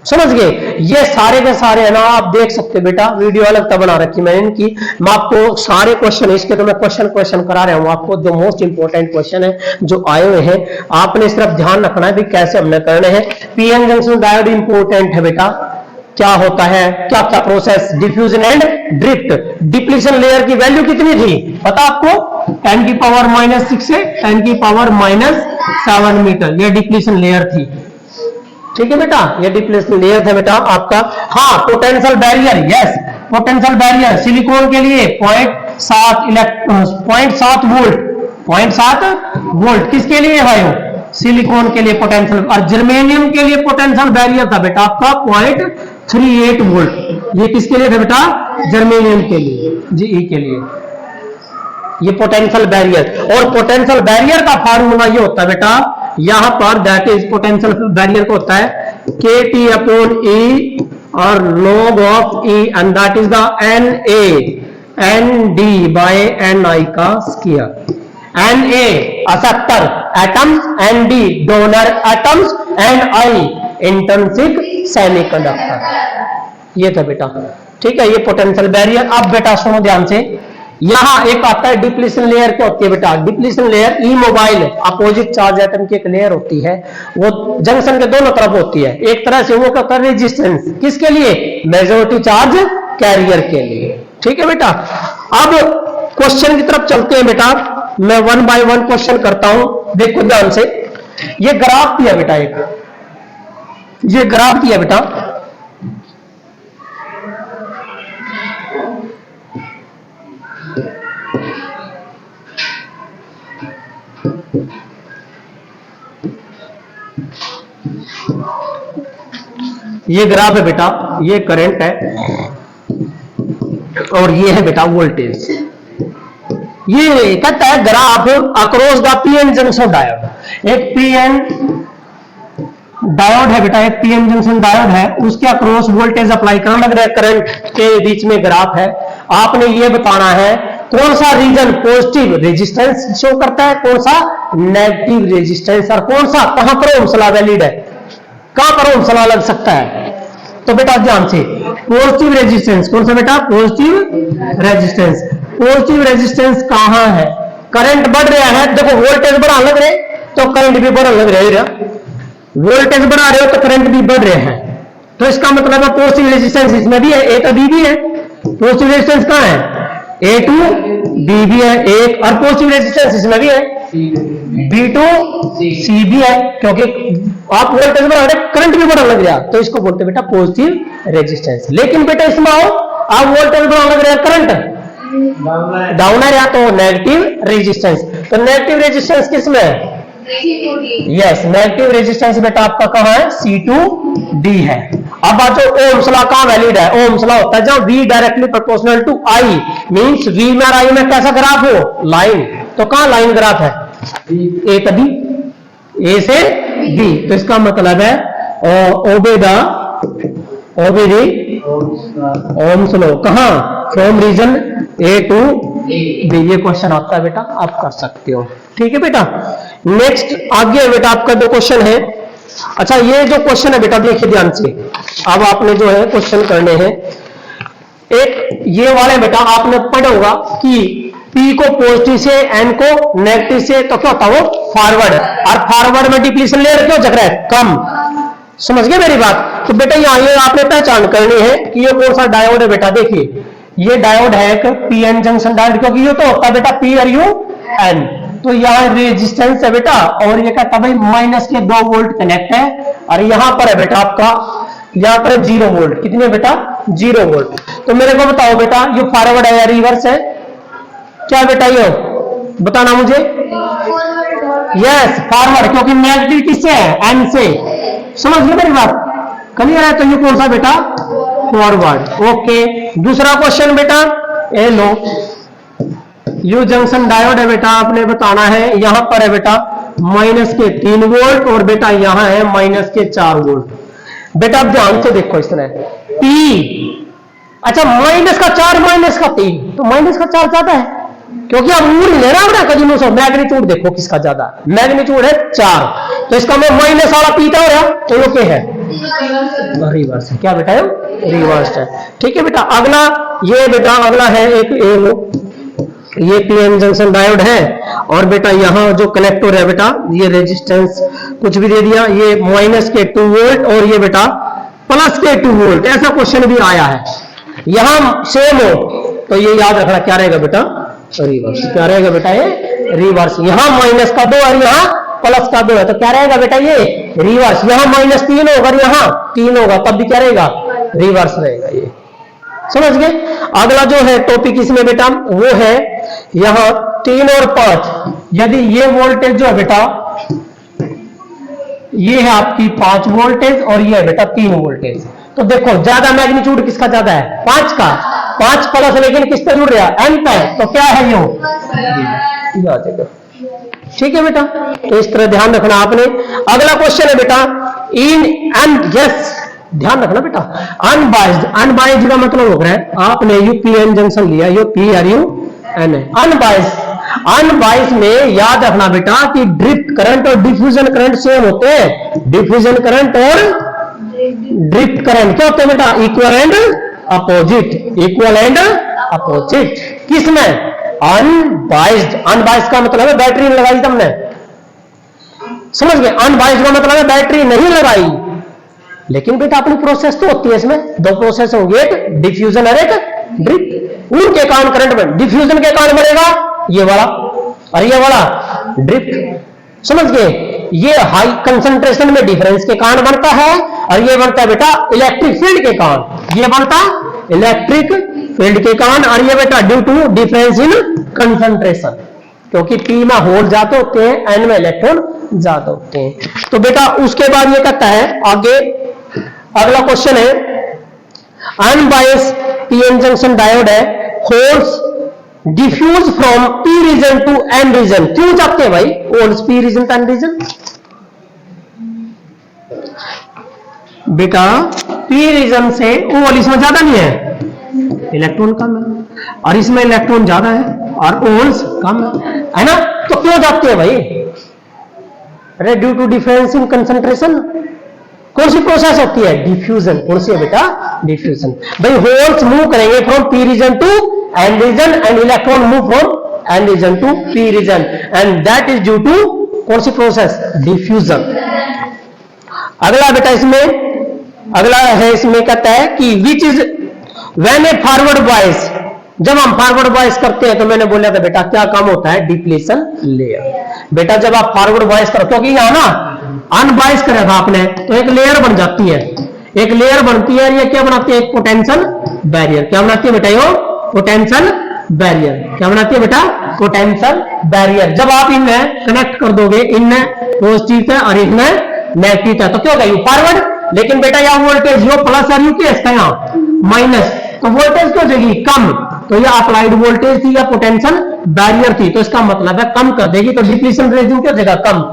Speaker 1: समझ गए? ये सारे के सारे है ना, आप देख सकते हो बेटा, वीडियो अलग तब बना रखी मैंने इनकी। मैं आपको सारे क्वेश्चन, इसके तो मैं क्वेश्चन करा रहा हूं आपको, जो मोस्ट इंपोर्टेंट क्वेश्चन है जो आए हुए हैं, आपने सिर्फ ध्यान रखना है भी कैसे हमने करने हैं। पीएन जंक्शन डायोड इंपॉर्टेंट है बेटा। क्या होता है, क्या क्या process, diffusion and drift. Depletion layer की वैल्यू कितनी थी पता आपको, 10⁻⁻6 से 10⁻⁷ मीटर, यह डिप्लीशन लेयर थी। ठीक है बेटा, ये डिप्लीशन लेयर था बेटा आपका। हाँ, potential barrier, yes potential barrier silicon के लिए 0.7 वोल्ट, 0.7 वोल्ट किसके लिए भाई, सिलिकॉन के लिए पोटेंशियल। और जर्मेनियम के लिए पोटेंशियल बैरियर था बेटा आपका 0.38 वोल्ट। ये किसके लिए था बेटा, जर्मेनियम के लिए, जीई के लिए ये पोटेंशियल बैरियर। और पोटेंशियल बैरियर का फार्मूला ये होता है बेटा, यहां पर दैट इज पोटेंशियल बैरियर को होता है KT/E और log of E and that is the Na ND by Ni का square. Na acceptor atoms, ND donor atoms and I intrinsic semiconductor. ये था बेटा. ठीक है, ये पोटेंशियल बैरियर. अब बेटा सुनो ध्यान से, यहां एक आता है डिप्लीशन लेयर. क्या होती है बेटा depletion layer? Immobile opposite charge atom की एक लेयर होती है, वो जंक्शन के दोनों तरफ होती है. एक तरह से वो क्या कर रेजिस्टेंस किसके लिए? मेजॉरिटी चार्ज कैरियर के लिए. ठीक है बेटा. अब क्वेश्चन की तरफ चलते हैं बेटा. मैं 1 बाय 1 क्वेश्चन करता हूं. देखो ध्यान से, ये ग्राफ दिया बेटा, एक ये ग्राफ दिया बेटा. ये ग्राफ है बेटा, ये करंट है और ये है बेटा वोल्टेज. ये कहता है graph across the PN junction diode. एक पीएन डायोड है बेटा, एक पीएन जंक्शन डायोड है, उसके अक्रॉस वोल्टेज अप्लाई करना लग रहा है, करंट के बीच में ग्राफ है. आपने ये बताना है कौन सा रीजन पॉजिटिव रेजिस्टेंस शो करता है, कौन सा नेगेटिव रेजिस्टेंस, और कौन सा कहां पर ओम लॉ वैलिड है, कहां पर ओम लॉ लग सकता है. तो बेटा ध्यान से, पॉजिटिव रेजिस्टेंस कौन सा बेटा? Positive resistance. पॉजिटिव रेजिस्टेंस कहां है? करंट बढ़ रहा है, देखो वोल्टेज बढ़ा लग रहे तो करंट भी बढ़ा लग रहा है. वोल्टेज बढ़ा रहे हो तो करंट भी बढ़ रहे हैं, तो इसका मतलब है पॉजिटिव रेजिस्टेंस इसमें भी है. ए तो बी भी है. पॉजिटिव रेजिस्टेंस कहां है? ए टू बी भी है एक, और पॉजिटिव रेजिस्टेंस इसमें भी है, बी टू सी भी है, क्योंकि आप वोल्टेज बढ़ा रहे करंट भी बढ़ा लग रहा, तो इसको बोलते बेटा पॉजिटिव रेजिस्टेंस. लेकिन बेटा इसमें आओ, आप वोल्टेज बढ़ा लग रहा करंट डाउन है, या तो नेगेटिव रेजिस्टेंस. तो नेगेटिव रेजिस्टेंस किसमें है? यस, नेगेटिव रेजिस्टेंस बेटा आपका कहां है? C2D है. अब बात ओम्स लॉ कहां वैलिड है? ओम्स लॉ होता है जब V directly proportional to I, means V में और I में कैसा ग्राफ हो? लाइन. तो कहां लाइन ग्राफ है? ए तभी ए से B. तो इसका मतलब है ओबे ओम्स लॉ कहां? From region A to B. ये क्वेश्चन आता है बेटा, आप कर सकते हो. ठीक है बेटा. नेक्स्ट आगे बेटा आपका जो क्वेश्चन है, अच्छा ये जो क्वेश्चन है बेटा देखिए ध्यान से, अब आपने जो है क्वेश्चन करने हैं. एक ये वाले बेटा आपने पढ़ा होगा कि P को पॉजिटिव से N को नेगेटिव से, तो क्या होता है वो फॉरवर्ड, और फॉरवर्ड में डिप्लीशन लेयर क्यों जग रहा है? कम. समझ गए मेरी बात? तो बेटा यहाँ ये आपने पहचान करनी है कि ये कौन सा डायोड है बेटा. देखिए ये डायोड है एक पीएन जंक्शन डायोड, क्योंकि ये तो होता है बेटा P और U N. तो यहाँ रेजिस्टेंस है बेटा, और ये कहता है भाई माइनस के 2 वोल्ट कनेक्ट है, और यहाँ पर है बेटा आपका, यहाँ पर 0 वोल्ट. कितने बेटा? 0 वोल्ट. तो मेरे को बताओ बेटा ये फॉरवर्ड है या रिवर्स है? क्या बेटा ये बताना मुझे. यस फॉरवर्ड, क्योंकि नेगेटिव किससे है? N से. समझ गए मेरी बात? क्लियर है? तो ये कौन सा बेटा? फॉरवर्ड. ओके. दूसरा क्वेश्चन बेटा, ए लो यू जंक्शन डायोड है बेटा, आपने बताना है यहां पर है बेटा माइनस के 3 वोल्ट, और बेटा यहां है माइनस के 4 वोल्ट. बेटा आप ध्यान से देखो इस तरह P, अच्छा माइनस का 4 माइनस का 3, तो माइनस का 4 ज्यादा है, क्योंकि आप मूड ले रहा है कभी सो. मैग्नीट्यूड देखो किसका ज्यादा, मैग्नीट्यूड है 4, तो इसका मैं माइनस वाला पीता हो रहा, तो ये क्या है? रिवर्स है. क्या बेटा है? रिवर्स है. ठीक है बेटा. अगला ये बेटा अगला है एक ये पीएन जंक्शन डायोड है, और बेटा यहाँ जो कनेक्टर है बेटा, ये रेजिस्टेंस कुछ भी दे दिया, ये माइनस के 2 वोल्ट और ये बेटा प्लस के 2 वोल्ट. ऐसा क्वेश्चन भी आया है. यहाँ सेम हो तो ये याद रखना क्या रहेगा बेटा? रिवर्स. क्या रहेगा बेटा? ये रिवर्स. यहाँ माइनस का 2 और यहाँ प्लस का 2 है, तो क्या रहेगा बेटा? ये रिवर्स. यहाँ माइनस 3 होगा और यहाँ 3 होगा, तब भी क्या रहेगा? रिवर्स रहेगा. ये समझ गए? अगला जो है टॉपिक इसमें बेटा वो है यहां 3 और 5. यदि ये वोल्टेज जो है बेटा ये है आपकी 5 वोल्टेज और ये है बेटा 3 वोल्टेज, तो देखो ज्यादा मैग्नीट्यूड किसका ज्यादा है? 5 का. 5 प्लस लेकिन किस पे जुड़ रहा है? N पे, तो क्या है ये आ जाएगा. ठीक है बेटा. तो इस तरह ध्यान रखना आपने. अगला क्वेश्चन है बेटा इन एंड यस ध्यान रखना बेटा। अनबाइज्ड, अनबाइज्ड का मतलब हो रहा है आपने यूपीएन जंक्शन लिया, यो पी आर यू एन है। अनबाइज्ड, अनबाइज्ड में याद रखना बेटा कि ड्रिफ्ट करंट और डिफ्यूजन करंट सेम होते हैं। डिफ्यूजन करंट और ड्रिफ्ट करंट क्या होते हैं बेटा? Equal and opposite, equal and opposite. किसमें? अनबाइज्ड। अनबाइज्ड का मतलब है बैटरी लगाई तुमने, समझ गए? अनबाइज्ड का मतलब है बैटरी नहीं लगाई, लेकिन बेटा अपनी प्रोसेस तो होती है इसमें, दो प्रोसेस होंगे, एक डिफ्यूजन और एक ड्रिफ्ट। उनके कारण करंट में डिफ्यूजन के कारण बढ़ेगा ये वाला और ये वाला ड्रिफ्ट, समझ गए? ये हाई कंसंट्रेशन में डिफरेंस के कारण बनता है और ये बनता है बेटा इलेक्ट्रिक फील्ड के कारण, ये बनता इलेक्ट्रिक फील्ड के कारण, और ये बेटा due to difference in concentration, क्योंकि पी में होल ज्यादा होते हैं, एन में इलेक्ट्रॉन ज्यादा होते हैं। तो बेटा उसके बाद ये कहता है आगे, अगला क्वेश्चन है अनबायस्ड पीएन जंक्शन डायोड है, holes diffuse from P region to N region. क्यों जाते हैं भाई holes P region to N region? बेटा पी रीजन से होल इसमें ज्यादा नहीं है, इलेक्ट्रॉन कम है, और इसमें इलेक्ट्रॉन ज्यादा है और होल्स कम है ना? तो क्यों जाते हैं भाई? अरे due to difference in concentration. कौन सी प्रोसेस होती है? डिफ्यूजन। कौन सी है बेटा? डिफ्यूजन। भाई होल्स मूव करेंगे from P region to N region and electron move from N region to P region, and that is due to कौन सी प्रोसेस? डिफ्यूजन। अगला बेटा इसमें, अगला है इसमें कहता है कि which is when A forward bias, जब हम फॉरवर्ड बायस करते हैं तो मैंने बोला था बेटा क्या काम होता है? Depletion layer. बेटा जब आप फॉरवर्ड बायस करो, क्योंकि यहां ना अनबायस करा था आपने, तो एक लेयर बन जाती है, एक लेयर बनती है, ये क्या बनाती है? एक पोटेंशियल बैरियर। क्या बनाती है बेटा? यो पोटेंशियल बैरियर। क्या बनाती है बेटा? Potential barrier. जब आप इनमें कनेक्ट कर दोगे, इनमें पॉजिटिव है और इनमें नेगेटिव है, तो क्या होगा? You forward. लेकिन बेटा यहाँ वोल्टेज यो प्लस और यू क्या है? यहाँ माइनस, तो वोल्टेज क्या हो जाएगी? कम। तो ये अप्लाइड वोल्टेज थी या पोटेंशियल बैरियर थी, तो इसका मतलब है कम कर देगी, तो डिप्लीशन रीजन क्या हो जाएगा? कम।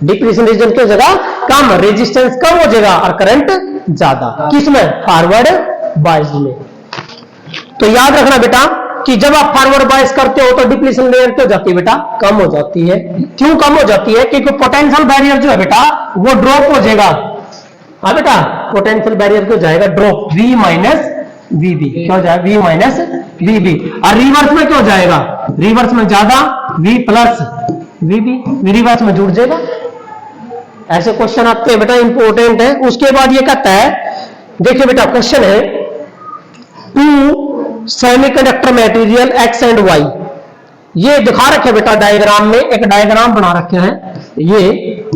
Speaker 1: डिप्लीशन रीजन क्या हो जाएगा? कम। रेजिस्टेंस कम हो जाएगा और करंट ज्यादा। किसमें? फॉरवर्ड बायस में। तो याद रखना बेटा कि जब आप फॉरवर्ड बायस करते हो तो डिप्लीशन लेयर क्या हो जाती है बेटा? कम हो जाती है। क्यों कम हो जाती है? क्योंकि पोटेंशियल बैरियर जो है बेटा वो ड्रॉप हो जाएगा। हाँ बेटा, पोटेंशियल बैरियर क्यों जाएगा? ड्रॉप, V माइनस VB क्या हो जाएगा? V minus VB। और रिवर्स में क्या हो जाएगा? रिवर्स में ज्यादा, V प्लस VB, रिवर्स में जुड़ जाएगा। ऐसे क्वेश्चन आते हैं बेटा, इंपॉर्टेंट है। उसके बाद ये कहता है, देखिए बेटा क्वेश्चन है, two semiconductor material X and Y, ये दिखा रखे बेटा डायग्राम में, एक डायग्राम बना रखे हैं ये,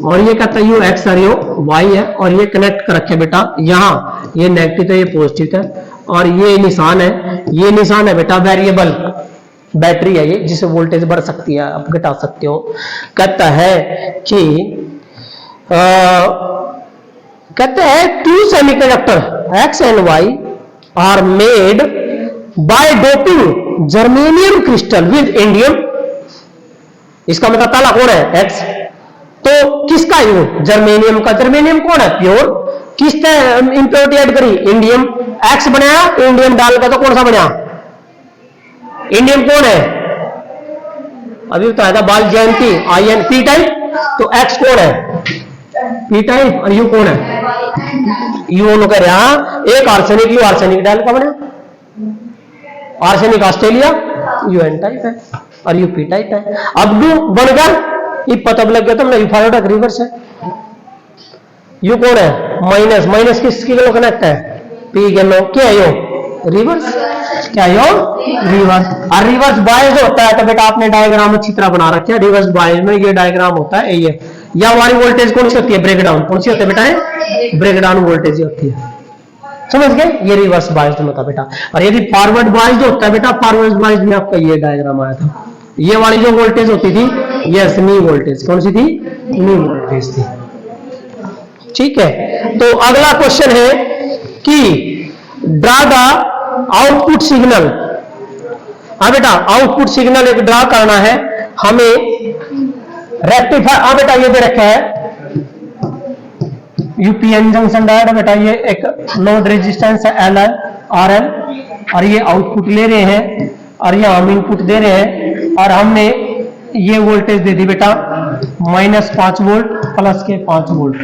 Speaker 1: और ये कहता है यू एक्स और यू वाई है, और ये कनेक्ट कर रखे बेटा, यहाँ ये नेगेटिव है, ये पॉजिटिव है, और ये निशान है, ये निशान है बेटा वेरिएबल बैटरी है ये, जिसे वोल्टेज बढ़ सकती है, आप घटा सकते हो। कहता है कि कहते हैं two semiconductor X and Y are made by doping germanium crystal with indium. इसका मतलब पहला कौन है? एक्स। तो किसका यू? जर्मेनियम का। जर्मेनियम कौन है? प्योर। किसने इंप्योरिटी ऐड करी? इंडियम। एक्स बनाया, इंडियम डालकर तो कौन सा बना? इंडियम कौन है? अभी बताया था बाल जयंती, IN पी टाइप। तो एक्स कौन है? पी टाइप, और यू कौन है? यू लोग कह रहा एक आर्सेनिक, यू आर्सेनिक डाल का बना, आर्सेनिक ऑस्ट्रेलिया, यू एन टाइप है और यू पी टाइप है। अब यू बन गया, ये पता लग गया तुमने, यू फॉरवर्ड रिवर्स है। यू कौन है? माइनस। माइनस किसके लो कनेक्ट है? पी के लो। क्या है यो? रिवर्स। क्या यो? रिवर्स। और रिवर्स बायस होता है, तो बेटा आपने डायग्राम अच्छी तरह बना रखे है, रिवर्स बायस में ये डायग्राम होता है ये। या हमारी वोल्टेज कौन सी होती है? ब्रेकडाउन। कौन सी होती है बेटा? ब्रेकडाउन वोल्टेज होती है, समझ गए? ये रिवर्स बायस्ड होता है बेटा। और यदि फॉरवर्ड बायस्ड होता है बेटा, फॉरवर्ड बायस्ड में आपका ये डायग्राम आया था, ये वाली जो वोल्टेज होती थी, यस नी वोल्टेज। कौन सी थी? नी वोल्टेज थी। ठीक है, तो अगला क्वेश्चन है कि ड्रा द आउटपुट सिग्नल। हाँ बेटा, आउटपुट सिग्नल एक ड्रा करना है हमें। रेक्टिफायर, हाँ बेटा ये दे रखा है यूपीएन जंक्शन डायोड है बेटा, ये एक लोड रेजिस्टेंस है एल आर एल, और ये आउटपुट ले रहे हैं और ये हम इनपुट दे रहे हैं, और हमने ये वोल्टेज दे दी बेटा -5 वोल्ट प्लस के 5 वोल्ट।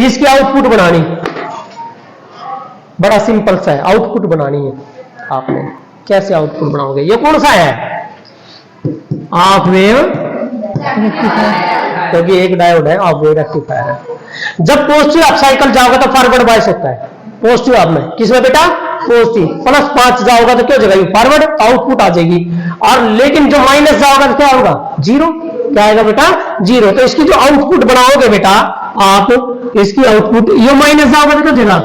Speaker 1: इसकी आउटपुट बनानी, बड़ा सिंपल सा है, आउटपुट बनानी है आपने। कैसे आउटपुट बनाओगे? ये कौन सा है? हाफ वेव रेक्टिफायर, क्योंकि एक डायोड है, हाफ वेव रेक्टिफायर है। जब पॉजिटिव अप साइकिल जाओगे तो फॉरवर्ड बायस होता है, पॉजिटिव अप में किसमें बेटा? पॉजिटिव। +5 जाओगा तो क्या हो जाएगा? फॉरवर्ड आउटपुट आ जाएगी। और लेकिन जो माइनस जाओगा तो क्या होगा? 0। क्या आएगा बेटा? 0। तो इसकी जो आउटपुट बनाओगे बेटा आप, इसकी आउटपुट ये माइनस जाओगा तो क्या देगा?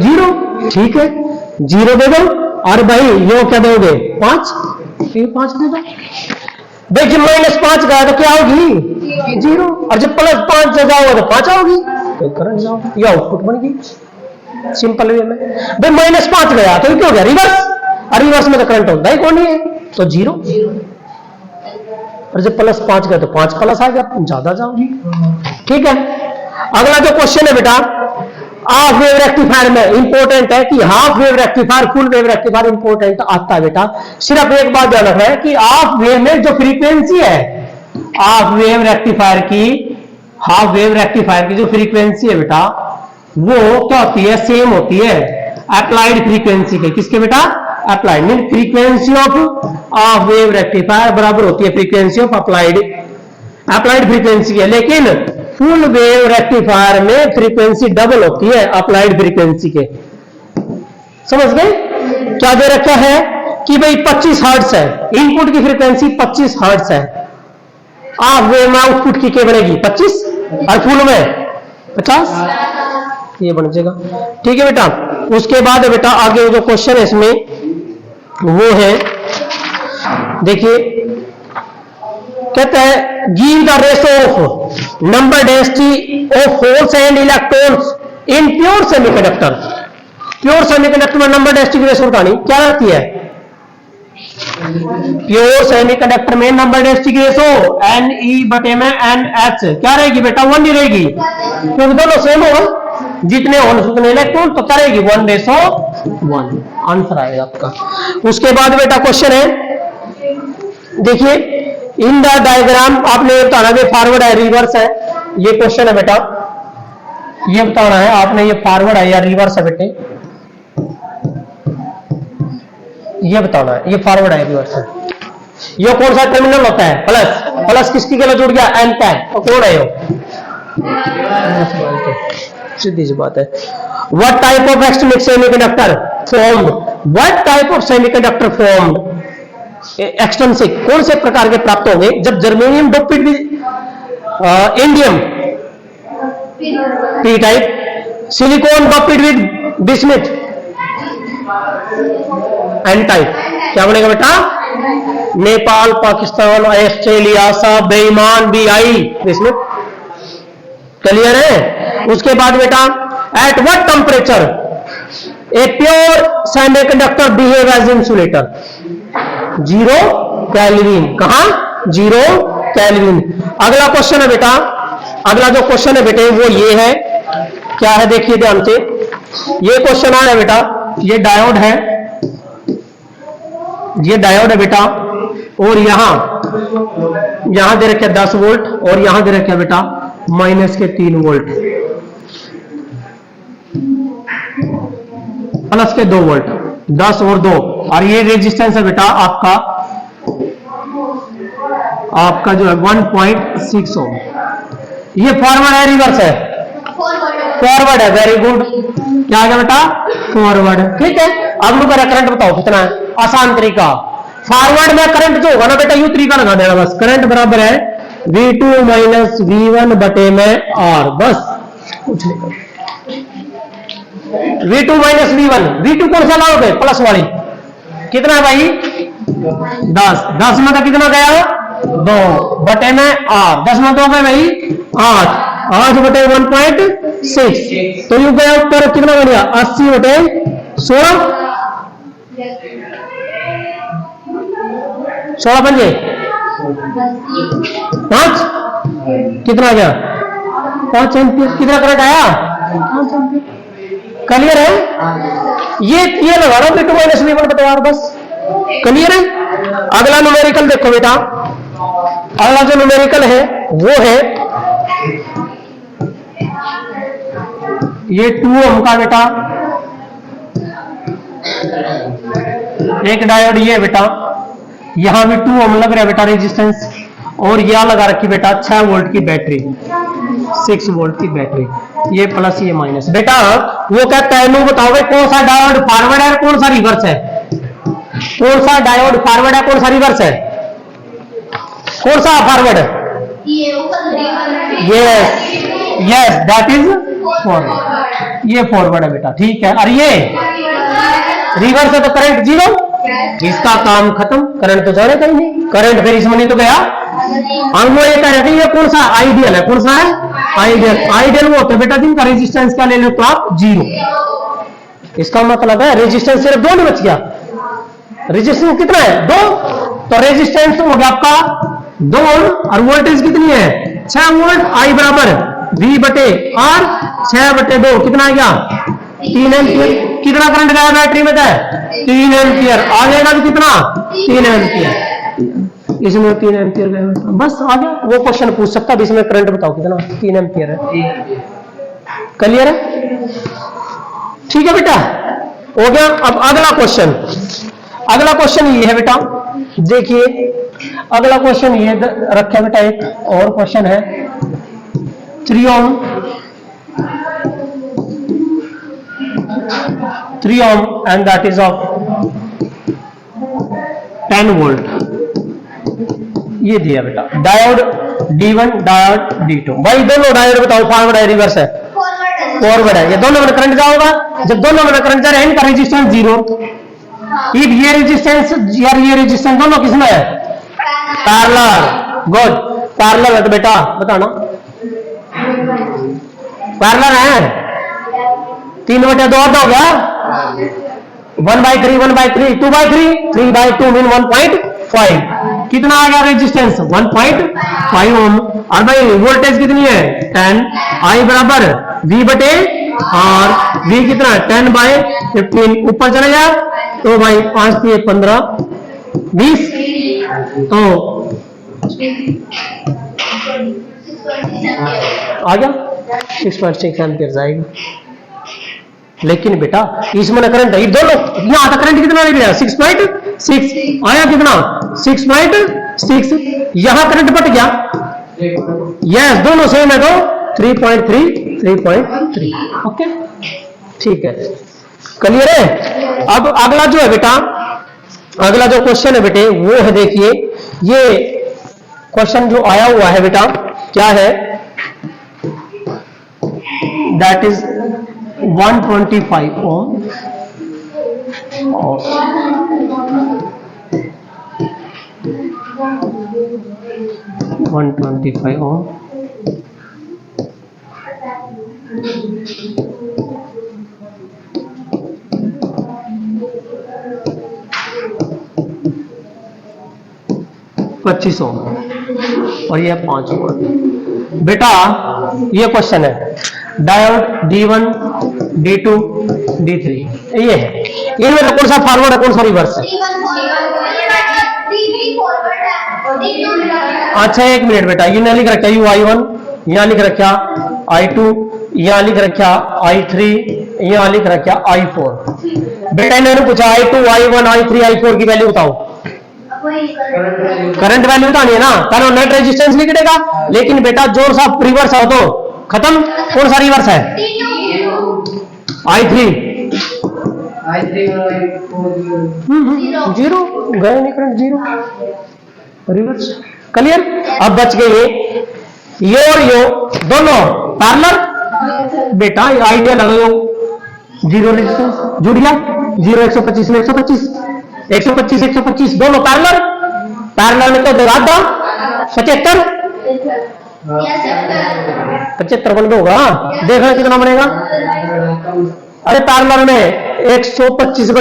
Speaker 1: 0। ठीक है, 0 दे दो। और भाई ये क्या दोगे? 5 दे दो। देखिए -5 गया तो क्या होगी? 0। और जब +5 से जाओगे तो 5 आओगी, तो करंट जाओगे, ये आउटपुट बन गई सिंपल वे में। भाई -5 गया तो क्या हो गया? रिवर्स। और रिवर्स में तो करंट होता ही कौन है, तो 0। और जब +5 गया तो 5 प्लस आ गया, ज्यादा जाओगी। ठीक है, अगला जो क्वेश्चन है बेटा, हाफ वेव रेक्टिफायर में इंपॉर्टेंट है कि half wave rectifier, full wave rectifier important आता है बेटा। सिर्फ एक बात ध्यान रखना है कि हाफ वेव में जो फ्रीक्वेंसी है, हाफ वेव रेक्टिफायर की जो फ्रीक्वेंसी है बेटा, वो क्या होती है? सेम होती है अप्लाइड फ्रीक्वेंसी के। किसके बेटा? Applied. Mean frequency of half wave rectifier बराबर होती है फ्रीक्वेंसी ऑफ अप्लाइड फ्रीक्वेंसी है। लेकिन फुल वेव रेक्टिफायर में फ्रीक्वेंसी डबल होती है अप्लाइड फ्रीक्वेंसी के। समझ गए? क्या दे रखा है कि भाई 25 हर्ट्ज है, इनपुट की फ्रीक्वेंसी 25 हर्ट्ज है, हाफ वेव में आउटपुट की क्या बनेगी? 25, और फुल में 50, ये बन जाएगा। ठीक है बेटा। उसके बाद बेटा आगे जो क्वेश्चन है इसमें वो है, देखिए कहता है give the ratio of number density of holes and electrons in pure semiconductor. Pure semiconductor में नंबर डेंसिटी की रेशो बतानी क्या रहती है? प्योर सेमीकंडक्टर में नंबर डेंसिटी की रेशो Ne/NH क्या रहेगी बेटा? 1 ही रहेगी, क्योंकि दोनों सेम होगा, जितने होल्स उतने इलेक्ट्रॉन, तो करेगी 1:1 आंसर आएगा आपका। उसके बाद बेटा क्वेश्चन है, देखिए इन द डायग्राम आपने ये बताना है फॉरवर्ड है रिवर्स है, ये क्वेश्चन है बेटा, ये बताना है आपने ये फॉरवर्ड है या रिवर्स है बेटे, ये बताना है, ये फॉरवर्ड है रिवर्स है। ये कौन सा टर्मिनल होता है? प्लस किसकी के लिए जुड़ गया? एन का, तो कौन है ये? सीधी सी बात है। What type of external semiconductor formed? What type of semiconductor formed? Extrinsic कौन से प्रकार के प्राप्त होंगे जब germanium doped with indium P type, silicon doped with bismuth N type. क्या बनेगा बेटा? नेपाल, पाकिस्तान, ऑस्ट्रेलिया सब बेईमान BI बिस्मथ। क्लियर है? उसके बाद बेटा at what temperature a pure semiconductor behave as insulator? 0 kelvin. कहां? 0 केल्विन। अगला क्वेश्चन है बेटा, अगला जो क्वेश्चन है बेटे वो ये है, क्या है देखिए ध्यान से, ये क्वेश्चन आया बेटा, ये डायोड है, ये डायोड है बेटा, और यहां दे रखे 10 वोल्ट और यहां दे रखे बेटा -3 वोल्ट प्लस के 2 वोल्ट, 10 और 2, और ये रेजिस्टेंस है बेटा आपका जो है 1.6 ओम। ये फॉरवर्ड है रिवर्स है? फॉरवर्ड है। Very good. क्या आ गया बेटा? फॉरवर्ड। ठीक है, अब लोग करंट बताओ कितना है? आसान तरीका, फॉरवर्ड में करंट जो होगा ना बेटा, यू तरीका लगा देना बस। करंट बराबर है V2 - V1 बटे में R, बस कुछ नहीं। V2 - V1, V2 कौन सा लाओगे? प्लस वाली। कितना है भाई? 10 में तो कितना गया? 2 बटे में R, 10 में 2 गए भाई 8 बटे 1.6, तो यू गया उत्तर कितना बन गया? 80 बटे 16 बन गए 5, कितना गया? 5 एम्पियर। कितना करंट आया? 5 एम्पियर। क्लियर है? ये लगा रहा V2 माइनस V1 बटा R बस। क्लियर है? अगला न्यूमेरिकल देखो बेटा, अगला जो न्यूमेरिकल है वो है ये 2 ओम का बेटा एक डायोड, ये बेटा यहां भी 2 ओम लग रहा है बेटा रेजिस्टेंस, और यहां लगा रखी बेटा 6 वोल्ट की बैटरी, 6 वोल्ट की बैटरी, ये प्लस ये माइनस। बेटा वो कहता है नु बताओ भाई कौन सा डायोड फॉरवर्ड है कौन सा रिवर्स है? कौन सा डायोड फॉरवर्ड है कौन सा रिवर्स है? कौन सा फॉरवर्ड है? Yes yes that is forward, ये फॉरवर्ड है बेटा, ठीक है। और ये रिवर्स है तो करंट 0, इसका काम खत्म, करंट तो जाने कहीं नहीं, करंट फिर इसमें नहीं तो गया। हम वो ये कह रहे थे ये कौन सा आइडियल है, कौन सा है आइडियल? आइडियल वो होता है बेटा जिनका रेजिस्टेंस क्या ले लो तो आप 0। इसका मतलब है रेजिस्टेंस सिर्फ 2 में बच गया। रेजिस्टेंस कितना है? 2। तो रेजिस्टेंस हो गया आपका 2 और वोल्टेज कितनी है? 6 वोल्ट। आई बराबर V बटे R 6/2 कितना आ गया? 3 एम्पियर। कितना करंट गया बैटरी में? 3 एम्पियर। आ जाएगा तो कितना? 3 एम्पियर। इसमें 3 एम्पियर गया, बस आ गया। वो क्वेश्चन पूछ सकता है इसमें करंट बताओ कितना? 3 एम्पियर है। क्लियर है? ठीक है बेटा, हो गया। अब अगला क्वेश्चन, अगला क्वेश्चन ये है बेटा, देखिए अगला क्वेश्चन ये रखा बेटा, एक और क्वेश्चन है 3 ohm and that is of 10 volt. ये दिया बेटा डायोड D1 डायोड D2। भाई दोनों डायोड बताओ फॉरवर्ड है रिवर्स है? फॉरवर्ड है। ये दोनों में करंट जाओगा, जब दोनों में करंट जा रहा है इनका रेजिस्टेंस 0। इफ ये रेजिस्टेंस यार ये रेजिस्टेंस दोनों किसमें है? पैरेलल। गुड, पैरेलल है तो बेटा बताना पैरेलल है। 3/2 हो गया, 1/3 1/3 2/3 3/2 मीन 1.5। कितना आ गया रेजिस्टेंस? 1.5 ओम। और भाई वोल्टेज कितनी है? 10। आई बराबर V बटे R, V कितना? 10/15। ऊपर चले जाए तो भाई 5 3 15 20 तो आ गया 6.6 एम्पियर जाएगा। लेकिन बेटा इसमें करंट है दोनों, यहां तक करंट कितना निकला? 6.6 आया, कितना? 6.6। यहां करंट बट गया, यस दोनों सेम है तो 3.3 3.3। ओके ठीक है, क्लियर है? अब अगला जो है बेटा, अगला जो क्वेश्चन है बेटे वो है, देखिए ये क्वेश्चन जो आया हुआ है बेटा क्या है? दैट इज 125 ओम और 125 ओम $25 और ये 5 वोल्ट। बेटा ये क्वेश्चन है डायोड D1 D2 D3, ये है। इनमें कौन सा फॉरवर्ड है कौन सा रिवर्स है? अच्छा एक मिनट बेटा, ये लिख रखा I1, यहाँ लिख रखा I2, यहाँ लिख रखा I3, यहाँ लिख रखा I4। बेटा इन्होंने पूछा I2 I1 I3 I4 की वैल्यू बताओ। करंट वैल्यू बतानी है ना, कारण नेट रेजिस्टेंस निकलेगा। लेकिन बेटा जोर सा रिवर्स हो तो खत्म। कौन सा रिवर्स है? I3 0 गए नहीं, करंट 0 रिवर्स। क्लियर? अब बच गए ये और ये दोनों पैरेलल। बेटा आइडियल लगाओ, 0 रेजिस्टेंस जुड़ गया, 0 125 में 125 125 125 दोनों पैरेलल। पैरेलल में तो दो 75 75 बन होगा। देखना कितना बनेगा? अरे पैरेलल में 125/2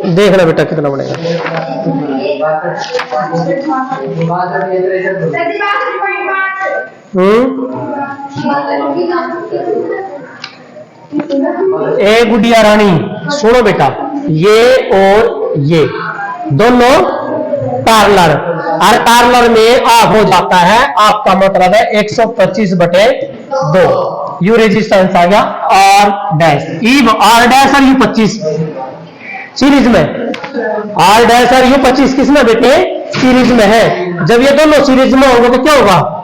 Speaker 1: 125 देखना बेटा कितना बनेगा। ए गुडिया रानी सुनो बेटा, ये और ये दोनों पार्लर, और पार्लर में ऑफ हो जाता है, आपका मतलब है 125/2। यू रेजिस्टेंस आ गया आर डैश, ई आर डैश और यू 25 सीरीज में, आर डैश और यू 25 किसमें बेटे सीरीज में है। जब ये दोनों सीरीज में होंगे तो क्या होगा,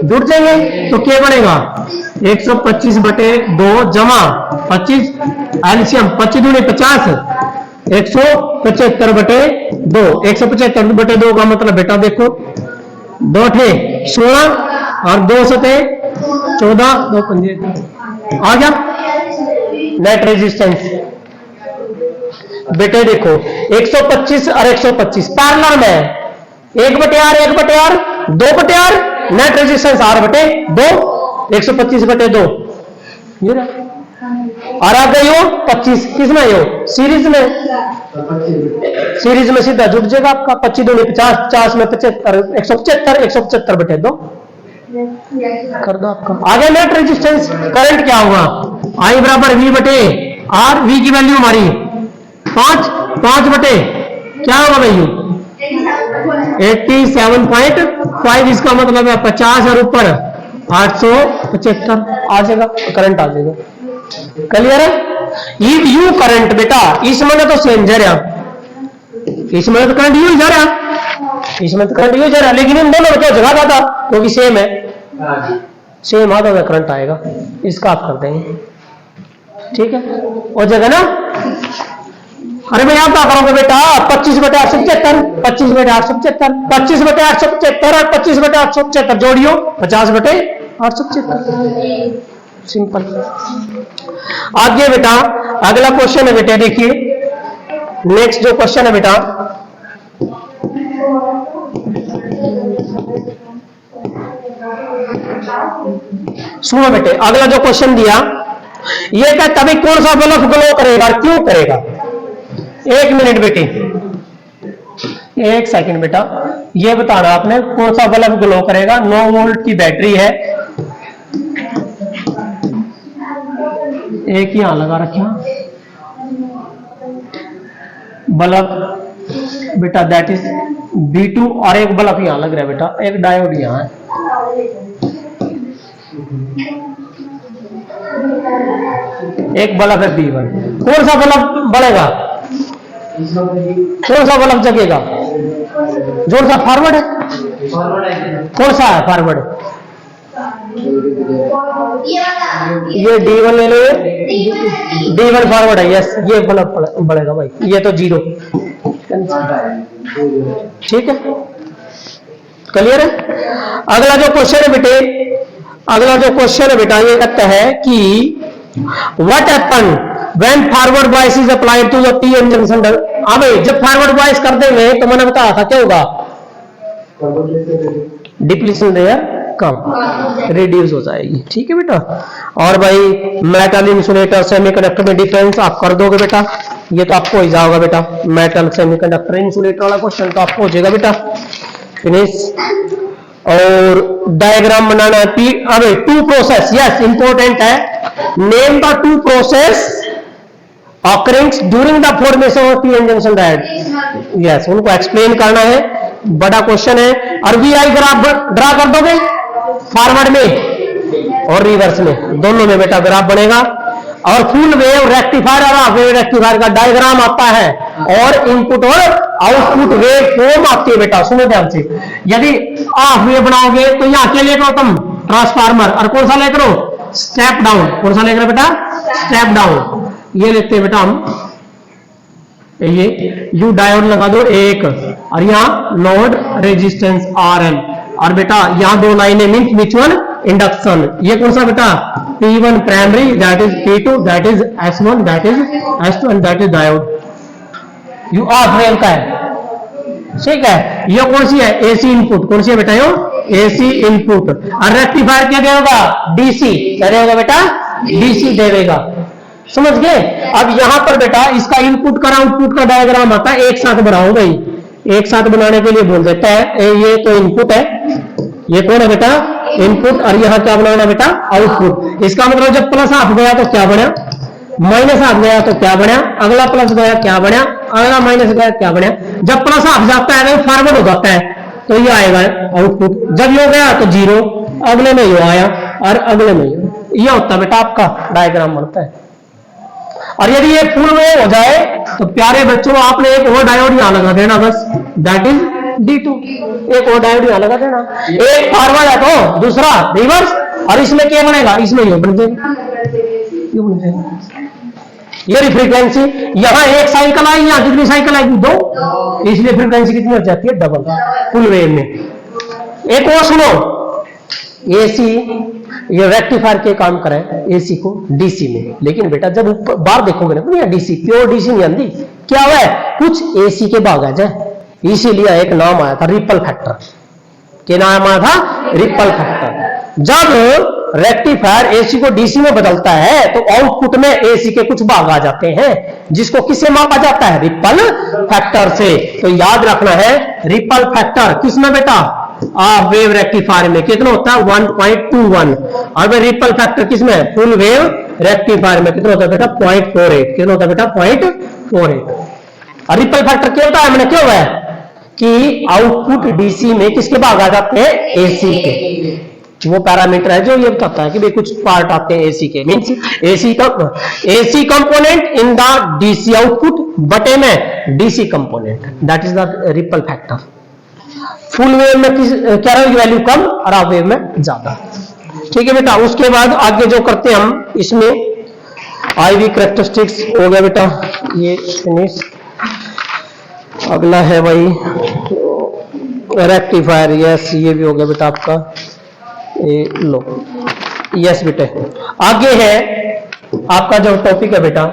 Speaker 1: जुड़ जाएंगे, तो क्या बनेगा 125/2 जमा 25 एलसीएम 25 दूनी 50 175/2। 175/2 का मतलब बेटा देखो 2 थे 16 और 2 सते 14, 2 पंजे आ गया नेट रेजिस्टेंस। बेटे देखो 125 और 125 पार्लर में 1/R 1/R 2/R net resistance R/2 125/2 ये रहा। और आ गई हो 25 किसमें हो सीरीज में, सीरीज में सीधा जुट जाएगा आपका 25 दूनी 50 50 में 75 175 175/2 कर दो आपका आ गया नेट रेजिस्टेंस। करंट क्या होगा I बराबर V/R, V की वैल्यू हमारी 5 बटे क्या होगा वैल्यू 87.5, इसका मतलब है 50 और ऊपर 875 आ जाएगा, करंट आ जाएगा। क्लियर है। यू करंट बेटा इसमें तो सेम जा रहा, इसमें तो करंट यू जा रहा, इसमें तो करंट यू जा रहा, लेकिन इन दोनों में क्या जगह था क्योंकि सेम है, सेम आधा में करंट आएगा, इसका आप कर देंगे ठीक है हो जाएगा ना। अरे भाई आप क्या करोगे बेटा 25/875 25/875 25/875 और 25/875 जोड़ियो 50/875 सिंपल। आगे बेटा अगला क्वेश्चन है बेटा, देखिए नेक्स्ट जो क्वेश्चन है बेटा सुनो बेटे, अगला जो क्वेश्चन दिया ये क्या तभी कौन सा बल्ब ग्लो करेगा और क्यों करेगा। 1 मिनट बेटे 1 सेकंड बेटा, ये बताना आपने कौन सा बल्ब ग्लो करेगा। 9 वोल्ट की बैटरी है, एक यहां लगा रखा बल्ब बेटा दैट इज B2 और एक बल्ब यहां लग रहा है बेटा, एक डायोड यहां है। एक बल्ब है B1, कौन सा बल्ब बढ़ेगा, कौन सा बल्ब जगेगा, जोर सा फॉरवर्ड है, कौन सा है फॉरवर्ड, ये D1 ले लो, D1 फॉरवर्ड है, यस ये बल्ब बढ़ेगा भाई, ये तो 0 ठीक है क्लियर है। अगला जो क्वेश्चन है बेटे, अगला जो क्वेश्चन है बेटा ये कहता है कि what happen when forward bias is applied to the PN junction. हाँ भाई जब फॉरवर्ड वॉइस कर देंगे तो मैंने बताया था क्या होगा, डिप्लीशन लेयर कम रिड्यूस हो जाएगी ठीक है बेटा। और भाई मेटल इंसुलेटर सेमीकंडक्टर में डिफरेंस आप कर दोगे बेटा, ये तो आपको हो जाएगा बेटा, मेटल सेमीकंडक्टर इंसुलेटर वाला क्वेश्चन तो आपको हो जाएगा बेटा फिनिश। और डायग्राम बनाना है पी, अरे 2 प्रोसेस यस इंपॉर्टेंट है, name the 2 process occurring during the formation of PN junction diode, yes उनको एक्सप्लेन करना है, बड़ा क्वेश्चन है। और वीआई ग्राफ ड्रा कर दोगे फॉरवर्ड में और रिवर्स में, दोनों में बेटा ग्राफ बनेगा। और फुल वेव रेक्टिफायर और हाफ वेव रेक्टिफायर का डायग्राम आता है, और इनपुट और आउटपुट वेव फॉर्म आती है बेटा, सुनो ध्यान से। यदि हाफ वेव बनाओगे तो यहाँ क्या लेकर तुम ट्रांसफार्मर, और कौन सा लेकर स्टेप डाउन, कौन सा लेकर बेटा स्टेप डाउन, ये लेते हैं बेटा हम, ये यू डायोड लगा दो एक, और यहाँ नोड रेजिस्टेंस RL, और बेटा यहाँ 2 लाइनें मीन्स म्यूचुअल इंडक्शन। ये कौन सा बेटा P1 primary, that is P2, that is S1, that is S2 and that is diode. You of wave का है ठीक है। ये कौन सी है AC इनपुट, कौन सी है बेटा यो AC इनपुट। और रेक्टिफायर क्या देगा DC, क्या देगा बेटा DC देगा समझ गए। अब यहां पर बेटा इसका इनपुट का आउटपुट का डायग्राम आता है, एक साथ बनाओ भाई, एक साथ बनाने के लिए बोल देता है। ये तो इनपुट है, ये कौन है बेटा इनपुट, और यहां क्या बनाना बेटा आउटपुट। इसका मतलब जब प्लस हाफ गया तो क्या बना, माइनस हाफ गया तो क्या बना, अगला प्लस गया क्या बना, अगला माइनस गया क्या बना। जब प्लस हाफ जाता है तो फॉरवर्ड हो जाता है, तो ये आएगा आउटपुट। जब ये गया तो 0, अगले में ये आया और अगले में ये होता है बेटा आपका डायग्राम बनता है। और यदि ये फुल वेव हो जाए तो प्यारे बच्चों आपने एक और डायोड यहां लगा देना बस, दैट इज D2। एक और डायोड यहां लगा देना, एक फॉरवर्ड है तो दूसरा रिवर्स, और इसमें क्या बनेगा, इसमें ये बन जाएगा। ये फ्रीक्वेंसी यहां एक साइकिल आई, यहां कितनी साइकिल आएगी 2, इसलिए फ्रीक्वेंसी कितनी हो जाती है डबल फुल वेव में। एक और सुनो, एसी ये रेक्टिफायर के काम करें एसी को डीसी में, लेकिन बेटा जब ऊपर बाहर देखोगे ना तो डीसी प्योर डीसी नहीं आती, क्या हुआ है कुछ एसी के भाग आ जाए, इसीलिए एक नाम आया था रिपल फैक्टर। क्या नाम आया था रिपल फैक्टर। जब रेक्टिफायर एसी को डीसी में बदलता है तो आउटपुट में एसी के कुछ भाग आ जाते हैं, जिसको किससे मापा जाता है रिपल फैक्टर से। तो याद रखना है रिपल फैक्टर किसमें बेटा वेव रेक्टिफायर में कितना होता है 1.21, और रिपल फैक्टर किसमें फुल वेव रेक्टिफायर में कितना होता है बेटा 0.48, कितना होता है बेटा 0.48। और रिपल फैक्टर क्या होता है, मैंने क्या हुआ है कि आउटपुट डीसी में किसके भाग आ जाते हैं एसी के। वो पैरामीटर है जो ये बताता है कि भाई कुछ पार्ट आते हैं एसी के, means AC component in the DC output बटे में DC component, that is the ripple factor. Full wave में क्या रहेगी वैल्यू कम और हाफ वेव में ज्यादा। ठीक है बेटा, उसके बाद आगे जो करते हैं हम इसमें आईवी कैरेक्टरिस्टिक्स हो गया बेटा, ये फिनिश। अगला है भाई रेक्टिफायर, यस ये भी हो गया बेटा आपका, ये लो यस बेटे। आगे है आपका जो टॉपिक है बेटा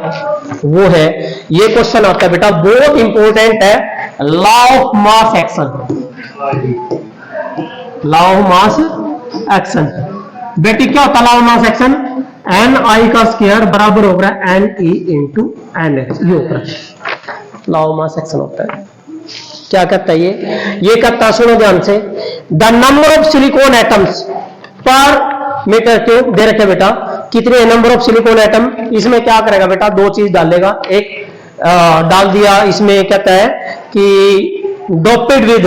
Speaker 1: वो है, ये क्वेश्चन आता है बेटा बहुत इंपॉर्टेंट है, law of mass action. Law of mass action बेटी क्या होता है law of mass action, n i का स्क्वायर बराबर होगा n e into n x, ये होता है लॉ ऑफ मास एक्शन होता है। क्या कहता है ये कहता है, सुनो ध्यान से, the number of silicon atoms per metre cube दे रखे बेटा, कितने नंबर ऑफ सिलिकॉन एटम। इसमें क्या करेगा बेटा दो चीज डालेगा, एक डाल दिया इसमें कहता है कि doped with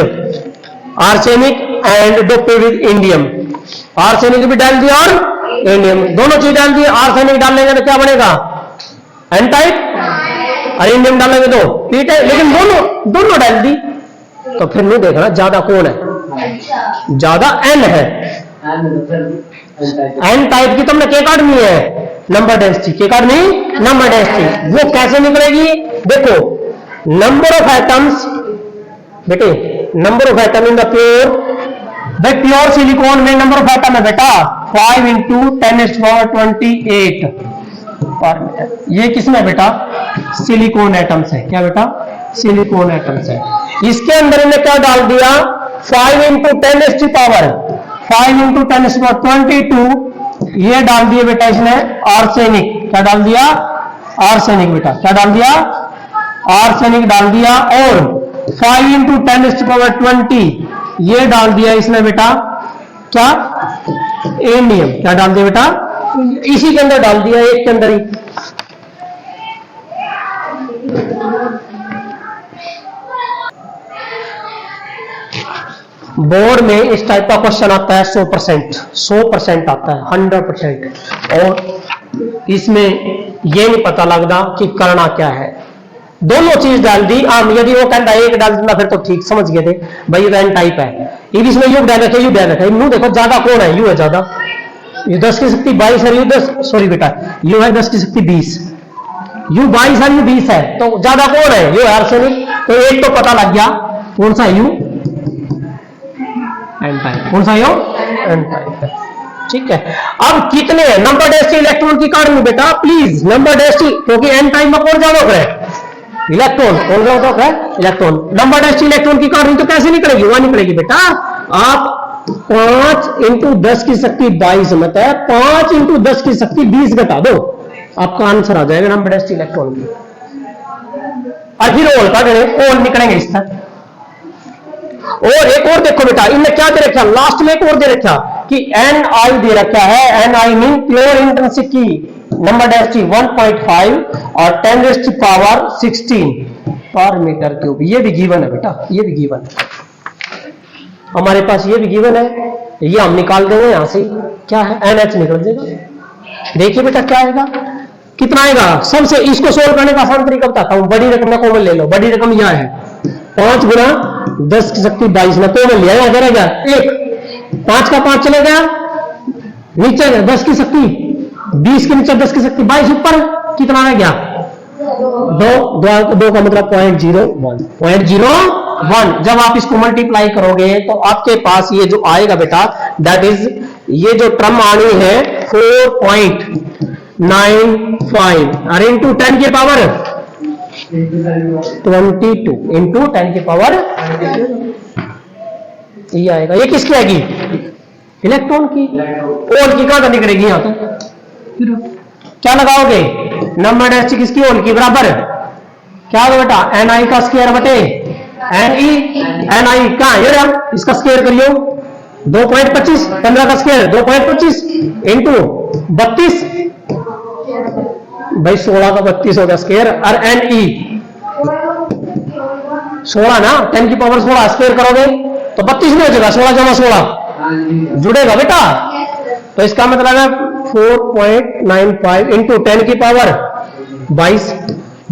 Speaker 1: arsenic and doped with indium, arsenic भी डाल दिया और इंडियम दोनों चीज डाल दी। आर्सेनिक डालेंगे तो क्या बनेगा एन टाइप, और इंडियम डालेंगे तो पी टाइप, लेकिन दोनों डाल दी तो फिर नहीं देखना ज्यादा कौन है, ज्यादा एन है। एन टाइप की तुमने क्या काटनी है नंबर डेंसिटी, क्या काटनी नंबर डेंसिटी। वो कैसे निकलेगी देखो, नंबर ऑफ एटम्स बेटे, number of atom in the pure, भाई प्योर सिलिकॉन में नंबर ऑफ एटम है बेटा 5 × 10⁻28 पर मीटर। ये किसमें बेटा सिलिकॉन एटम्स है, क्या बेटा सिलिकॉन एटम्स है। इसके अंदर इन्हें क्या डाल दिया 5 × 10⁻22 ये डाल दिए बेटा इसने आर्सेनिक, क्या डाल दिया आर्सेनिक बेटा, क्या डाल दिया आर्सेनिक डाल दिया, और 5 × 10⁻20 ये डाल दिया इसने बेटा क्या इंडियम, क्या डाल दिया बेटा इसी के अंदर डाल दिया, एक के अंदर ही। बोर्ड में इस टाइप का क्वेश्चन आता है 100% आता है 100%, और इसमें ये नहीं पता लगता कि करना क्या है। दोनों चीज डाल दी, यदि वो कहता है एक डाल देना फिर तो ठीक समझ गए थे भाई ये एन टाइप है, ये इसमें यू डाल रखे, यू डाल रखा है, यू देखो ज्यादा कौन है, यू है ज्यादा, ये 10 की शक्ति 22 है, यू 10 सॉरी बेटा यू है 10 की शक्ति 20, यू 22 है, यू 20 है, तो ज्यादा कौन है यू है आर्सेनिक। तो एक तो पता लग गया कौन सा यू एन टाइप, कौन सा यू एन टाइप है। ठीक है, अब कितने नंबर डेस्टी इलेक्ट्रॉन की काटनी बेटा प्लीज, नंबर डेस्टी, क्योंकि एन टाइप में कौन ज्यादा है इलेक्ट्रॉन, कौन ज्यादा है इलेक्ट्रॉन। नंबर डेस्टी इलेक्ट्रॉन की काटनी तो कैसे निकलेगी, वहां निकलेगी बेटा आप 5 × 10 की शक्ति 22 मत है, 5 × 10 की शक्ति 20 घटा दो, आपका आंसर आ जाएगा नंबर डेंसिटी इलेक्ट्रॉन की। और फिर ओल का ओल निकलेंगे इस तरह। और एक और देखो बेटा, इनमें क्या दे रखा, लास्ट में एक और दे रखा कि Ni दे रखा है। Ni मीन प्योर इंट्रिंसिक की नंबर डेंसिटी 1.5 और 10⁻16 पर मीटर क्यूब। ये भी गिवन है बेटा, ये भी गिवन है हमारे पास, ये भी गिवन है। ये हम निकाल देंगे यहां से, क्या है NH निकल जाएगा। देखिए बेटा क्या आएगा, कितना आएगा। सबसे इसको सोल्व करने का आसान तरीका बताता हूं। बड़ी रकम ना कॉमन ले लो। बड़ी रकम यह है 5 गुना 10 की शक्ति 22 ना कॉमन लिया, यहां करेगा 1, 5 का 5 चले गया, नीचे 10 की शक्ति 20 के नीचे 10 की शक्ति 22, ऊपर कितना आ गया 2 का मतलब 0.01। जब आप इसको मल्टीप्लाई करोगे तो आपके पास ये जो आएगा बेटा, दैट इज ये जो टर्म आनी है 4.95 और इंटू 10 के पावर 22 इंटू 10 के पावर ये आएगा। ये किसकी आएगी, इलेक्ट्रॉन की। ओल की कहां निकलेगी, यहां तो क्या लगाओगे, नंबर डेंसिटी किसकी, ओल की बराबर क्या होगा बेटा, Ni का स्क्वायर बटे Ni। Ni कहां है, इसका स्क्वायर करियो 2.25, 15 का स्क्वायर 2.25 इंटू 32 भाई 16 का 32 होगा स्क्वायर, और Ne 16 ना, 10 की पावर 16 स्क्वायर करोगे तो 32 में हो जाएगा, 16 जमा 16 जुड़ेगा बेटा। तो इसका मतलब है 4.95 इंटू 10 की पावर 22।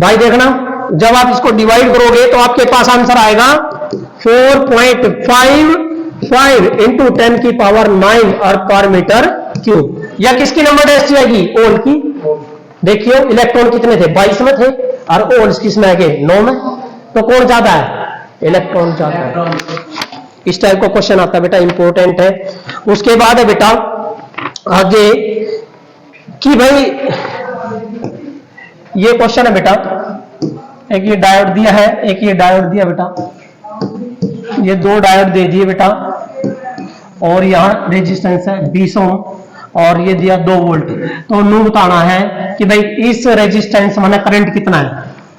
Speaker 1: भाई देखना, जब आप इसको डिवाइड करोगे तो आपके पास आंसर आएगा 4.55 इंटू 10 की पावर 9 और पर मीटर क्यूब। या किसकी नंबर डेंसिटी आएगी, ओल की। देखियो इलेक्ट्रॉन कितने थे, 22 में थे, और ओल्स किसमें आएंगे 9 में। तो कौन ज्यादा है, इलेक्ट्रॉन ज्यादा है। इस टाइप का क्वेश्चन आता है बेटा, इंपॉर्टेंट है। उसके बाद है बेटा आगे कि भाई ये क्वेश्चन है बेटा, एक ये डायोड दिया है, एक ये डायोड दिया बेटा, ये 2 डायोड दे दिए बेटा, और यहां रेजिस्टेंस है 20 ओम, और ये दिया 2 वोल्ट। तो नू बताना है कि भाई इस रेजिस्टेंस में करंट कितना है,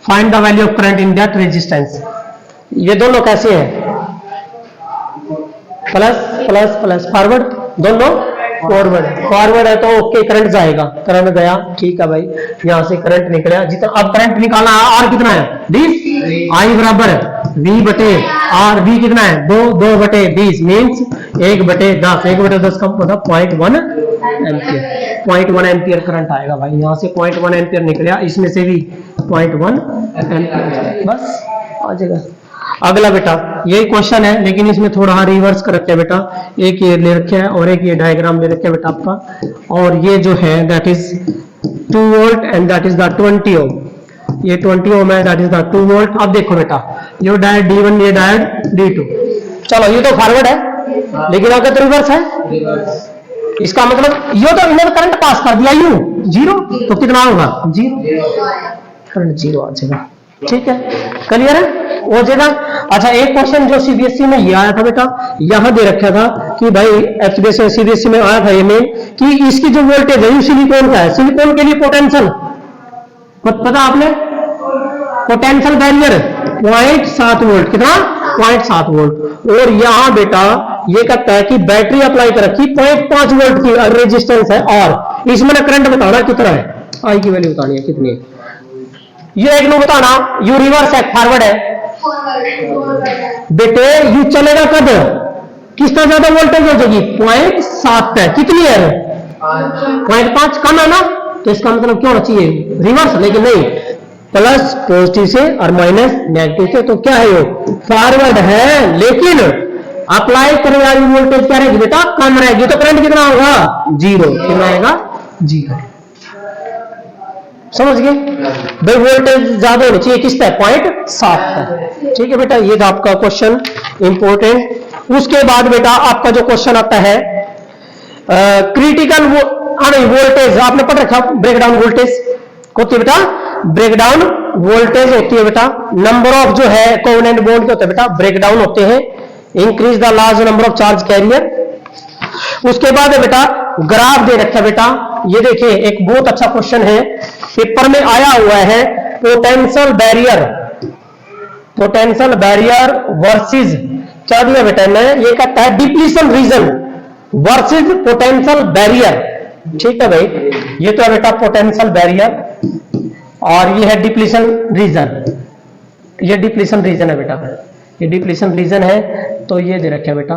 Speaker 1: find the value of current in that resistance. ये दोनों कैसे हैं, प्लस प्लस प्लस, फॉरवर्ड दोनों फॉरवर्ड, फॉरवर्ड है तो ओके करंट जाएगा, करंट गया, ठीक है भाई, यहां से करंट निकला जितना। अब करंट निकालना है, आर कितना है 20, आई बराबर V बटे आर, V कितना है 2 बटे 20 मीन्स 1/10, 1/10 का मतलब 0.1 एम्पियर, 0.1 एम्पियर करंट आएगा भाई। यहां से 0.1 एम्पियर निकला, इसमें से भी 0.1 एम्पियर, बस आ जाएगा। अगला बेटा यही क्वेश्चन है, लेकिन इसमें थोड़ा रिवर्स कर रखे है बेटा, एक ये ले रखे है और एक ये डायग्राम ले रखे है बेटा आपका, और ये जो है that is 2 volt and that is the 20 ओम। ये 20 ओम है, दैट इज द 2 वोल्ट। अब देखो बेटा, ये डायोड D1, ये डायोड D2। चलो ये तो फॉरवर्ड है, लेकिन अगर तो रिवर्स है, इसका मतलब ये तो इन्होंने करंट पास कर दिया यू 0, तो कितना होगा 0, करंट 0 आ जाएगा। ठीक है, क्लियर है, हो जाएगा। अच्छा, एक क्वेश्चन जो सीबीएसई में ये आया था बेटा, यहां दे रखा था कि भाई सीबीएसई में आया था ये में कि इसकी जो वोल्टेज है सिलिकॉन का है, सिलिकॉन के लिए पोटेंशियल पता आपने, पोटेंशियल बैरियर 0.7 वोल्ट, कितना 0.7 वोल्ट। और यहां बेटा ये कहता है कि बैटरी अप्लाई कर रखी 0.5 वोल्ट की रेजिस्टेंस है, और इसमें करंट बताना कितना है, आई की वैल्यू बतानी है कितनी है। ये एक नो बताना, यू रिवर्स है फॉरवर्ड है बेटे, यू चलेगा कब, किसका ज्यादा वोल्टेज हो जाएगी 0.7 है, कितनी है 0.5 कम है ना, तो इसका मतलब क्या होना चाहिए रिवर्स, लेकिन नहीं, प्लस पॉजिटिव से और माइनस नेगेटिव से, तो क्या है ये फॉरवर्ड है, लेकिन अप्लाई करने वाली वोल्टेज क्या रहेगी बेटा, कम रहेगी, तो करंट कितना होगा 0, कितना आएगा 0। समझ गए भाई, वोल्टेज ज्यादा होनी चाहिए किस पे 0.7 पे। ठीक है बेटा, ये था आपका क्वेश्चन इंपॉर्टेंट। उसके बाद बेटा आपका जो क्वेश्चन आता है क्रिटिकल वोल्टेज, आपने पढ़ रखा ब्रेकडाउन वोल्टेज होती है बेटा, ब्रेकडाउन वोल्टेज होती है बेटा, नंबर ऑफ जो है कोवेलेंट बॉन्ड के होते हैं बेटा ब्रेकडाउन होते हैं, increase the large number of charge carrier. उसके बाद है बेटा ग्राफ दे रखा है बेटा, ये देखिए एक बहुत अच्छा क्वेश्चन है, पेपर में आया हुआ है, पोटेंशियल बैरियर वर्सेस, क्या दिया बेटा ने, ये कहता है depletion region versus potential barrier. ठीक है भाई, ये तो है बेटा पोटेंशियल बैरियर और ये है डिप्लीशन रीजन, ये डिप्लीशन रीजन है बेटा, ये डिप्लीशन रीजन है। तो ये दे रखा है बेटा,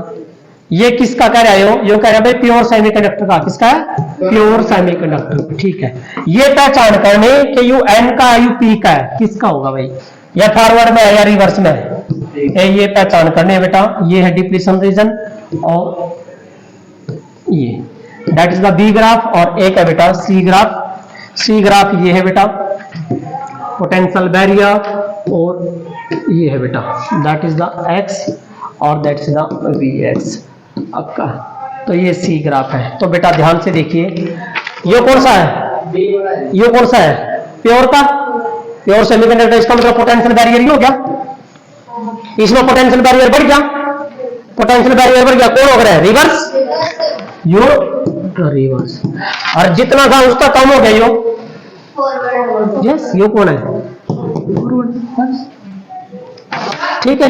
Speaker 1: ये किसका कह रहे हो, ये कह रहा है भाई प्योर सेमीकंडक्टर का, किसका है, प्योर सेमीकंडक्टर। ठीक है, ये पहचान करने कि यू एन का यू पी का है, किसका होगा भाई, या फॉरवर्ड में है या रिवर्स में है, ये पहचान करने बेटा। ये है डिप्लीशन रीजन और ये that is the B graph, और एक है बेटा सी ग्राफ। सी ग्राफ ये है बेटा पोटेंशियल बैरियर, और ये है बेटा दैट इज द एक्स और that is the V X आपका। तो ये सी ग्राफ है। तो बेटा ध्यान से देखिए, ये कौन सा है, ये कौन सा है, प्योर का, प्योर सेमीकंडक्टर, इसका मतलब पोटेंशियल बैरियर ही हो गया, इसमें पोटेंशियल बैरियर बढ़ गया, पोटेंशियल बैरियर बढ़ गया, कौन हो गया, रिवर्स, यो रिवर्स, और जितना था उसका कम हो गया यो फॉरवर्ड। यस, यो कौन है, फॉरवर्ड। ठीक है,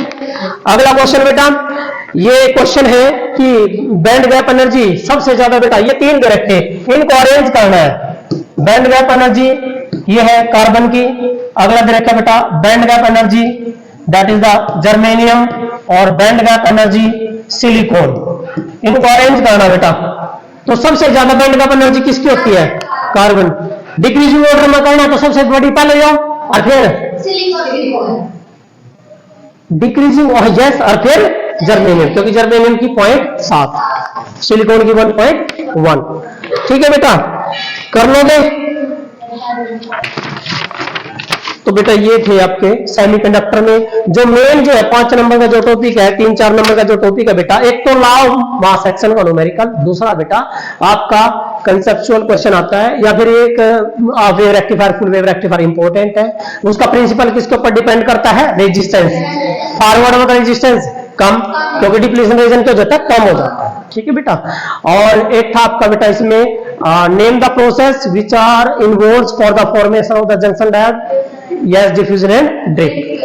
Speaker 1: अगला क्वेश्चन बेटा, ये क्वेश्चन है कि बैंड गैप एनर्जी सबसे ज्यादा बेटा, ये तीन दे रखे, इनको अरेंज करना है। बैंड गैप एनर्जी ये है कार्बन की, अगला दे रखा बेटा band gap energy that is the germanium, और बैंड गैप एनर्जी सिलिकॉन, इनको अरेंज करना बेटा। तो सबसे ज्यादा बैंड गैप एनर्जी किसकी होती है, कार्बन। डिक्रीजिंग ऑर्डर में करना तो सबसे बड़ी पहले जाओ और फिर सिलिकॉन, डिक्रीजिंग और यस, और फिर जर्मेनियम, क्योंकि जर्मेनियम की 0.7, सिलिकॉन की 1.1। ठीक है बेटा, कर लोगे। तो बेटा ये थे आपके सेमीकंडक्टर में जो मेन जो है 5 नंबर का जो टॉपिक है, 3-4 नंबर का जो टॉपिक है बेटा, एक तो लॉ ऑफ मास सेक्शन का न्यूमेरिकल, दूसरा बेटा आपका कंसेप्चुअल क्वेश्चन आता है, या फिर एक wave rectifier, full wave rectifier important है, उसका प्रिंसिपल किसके ऊपर डिपेंड करता है, रेजिस्टेंस, फॉरवर्ड में रेजिस्टेंस कम, क्योंकि डिप्लीशन रीजन क्या हो जाता है, कम हो जाता है। ठीक है बेटा, और एक था आपका बेटा इसमें name the process which are involves for the formation of the junction diode, yes, diffusion and drift.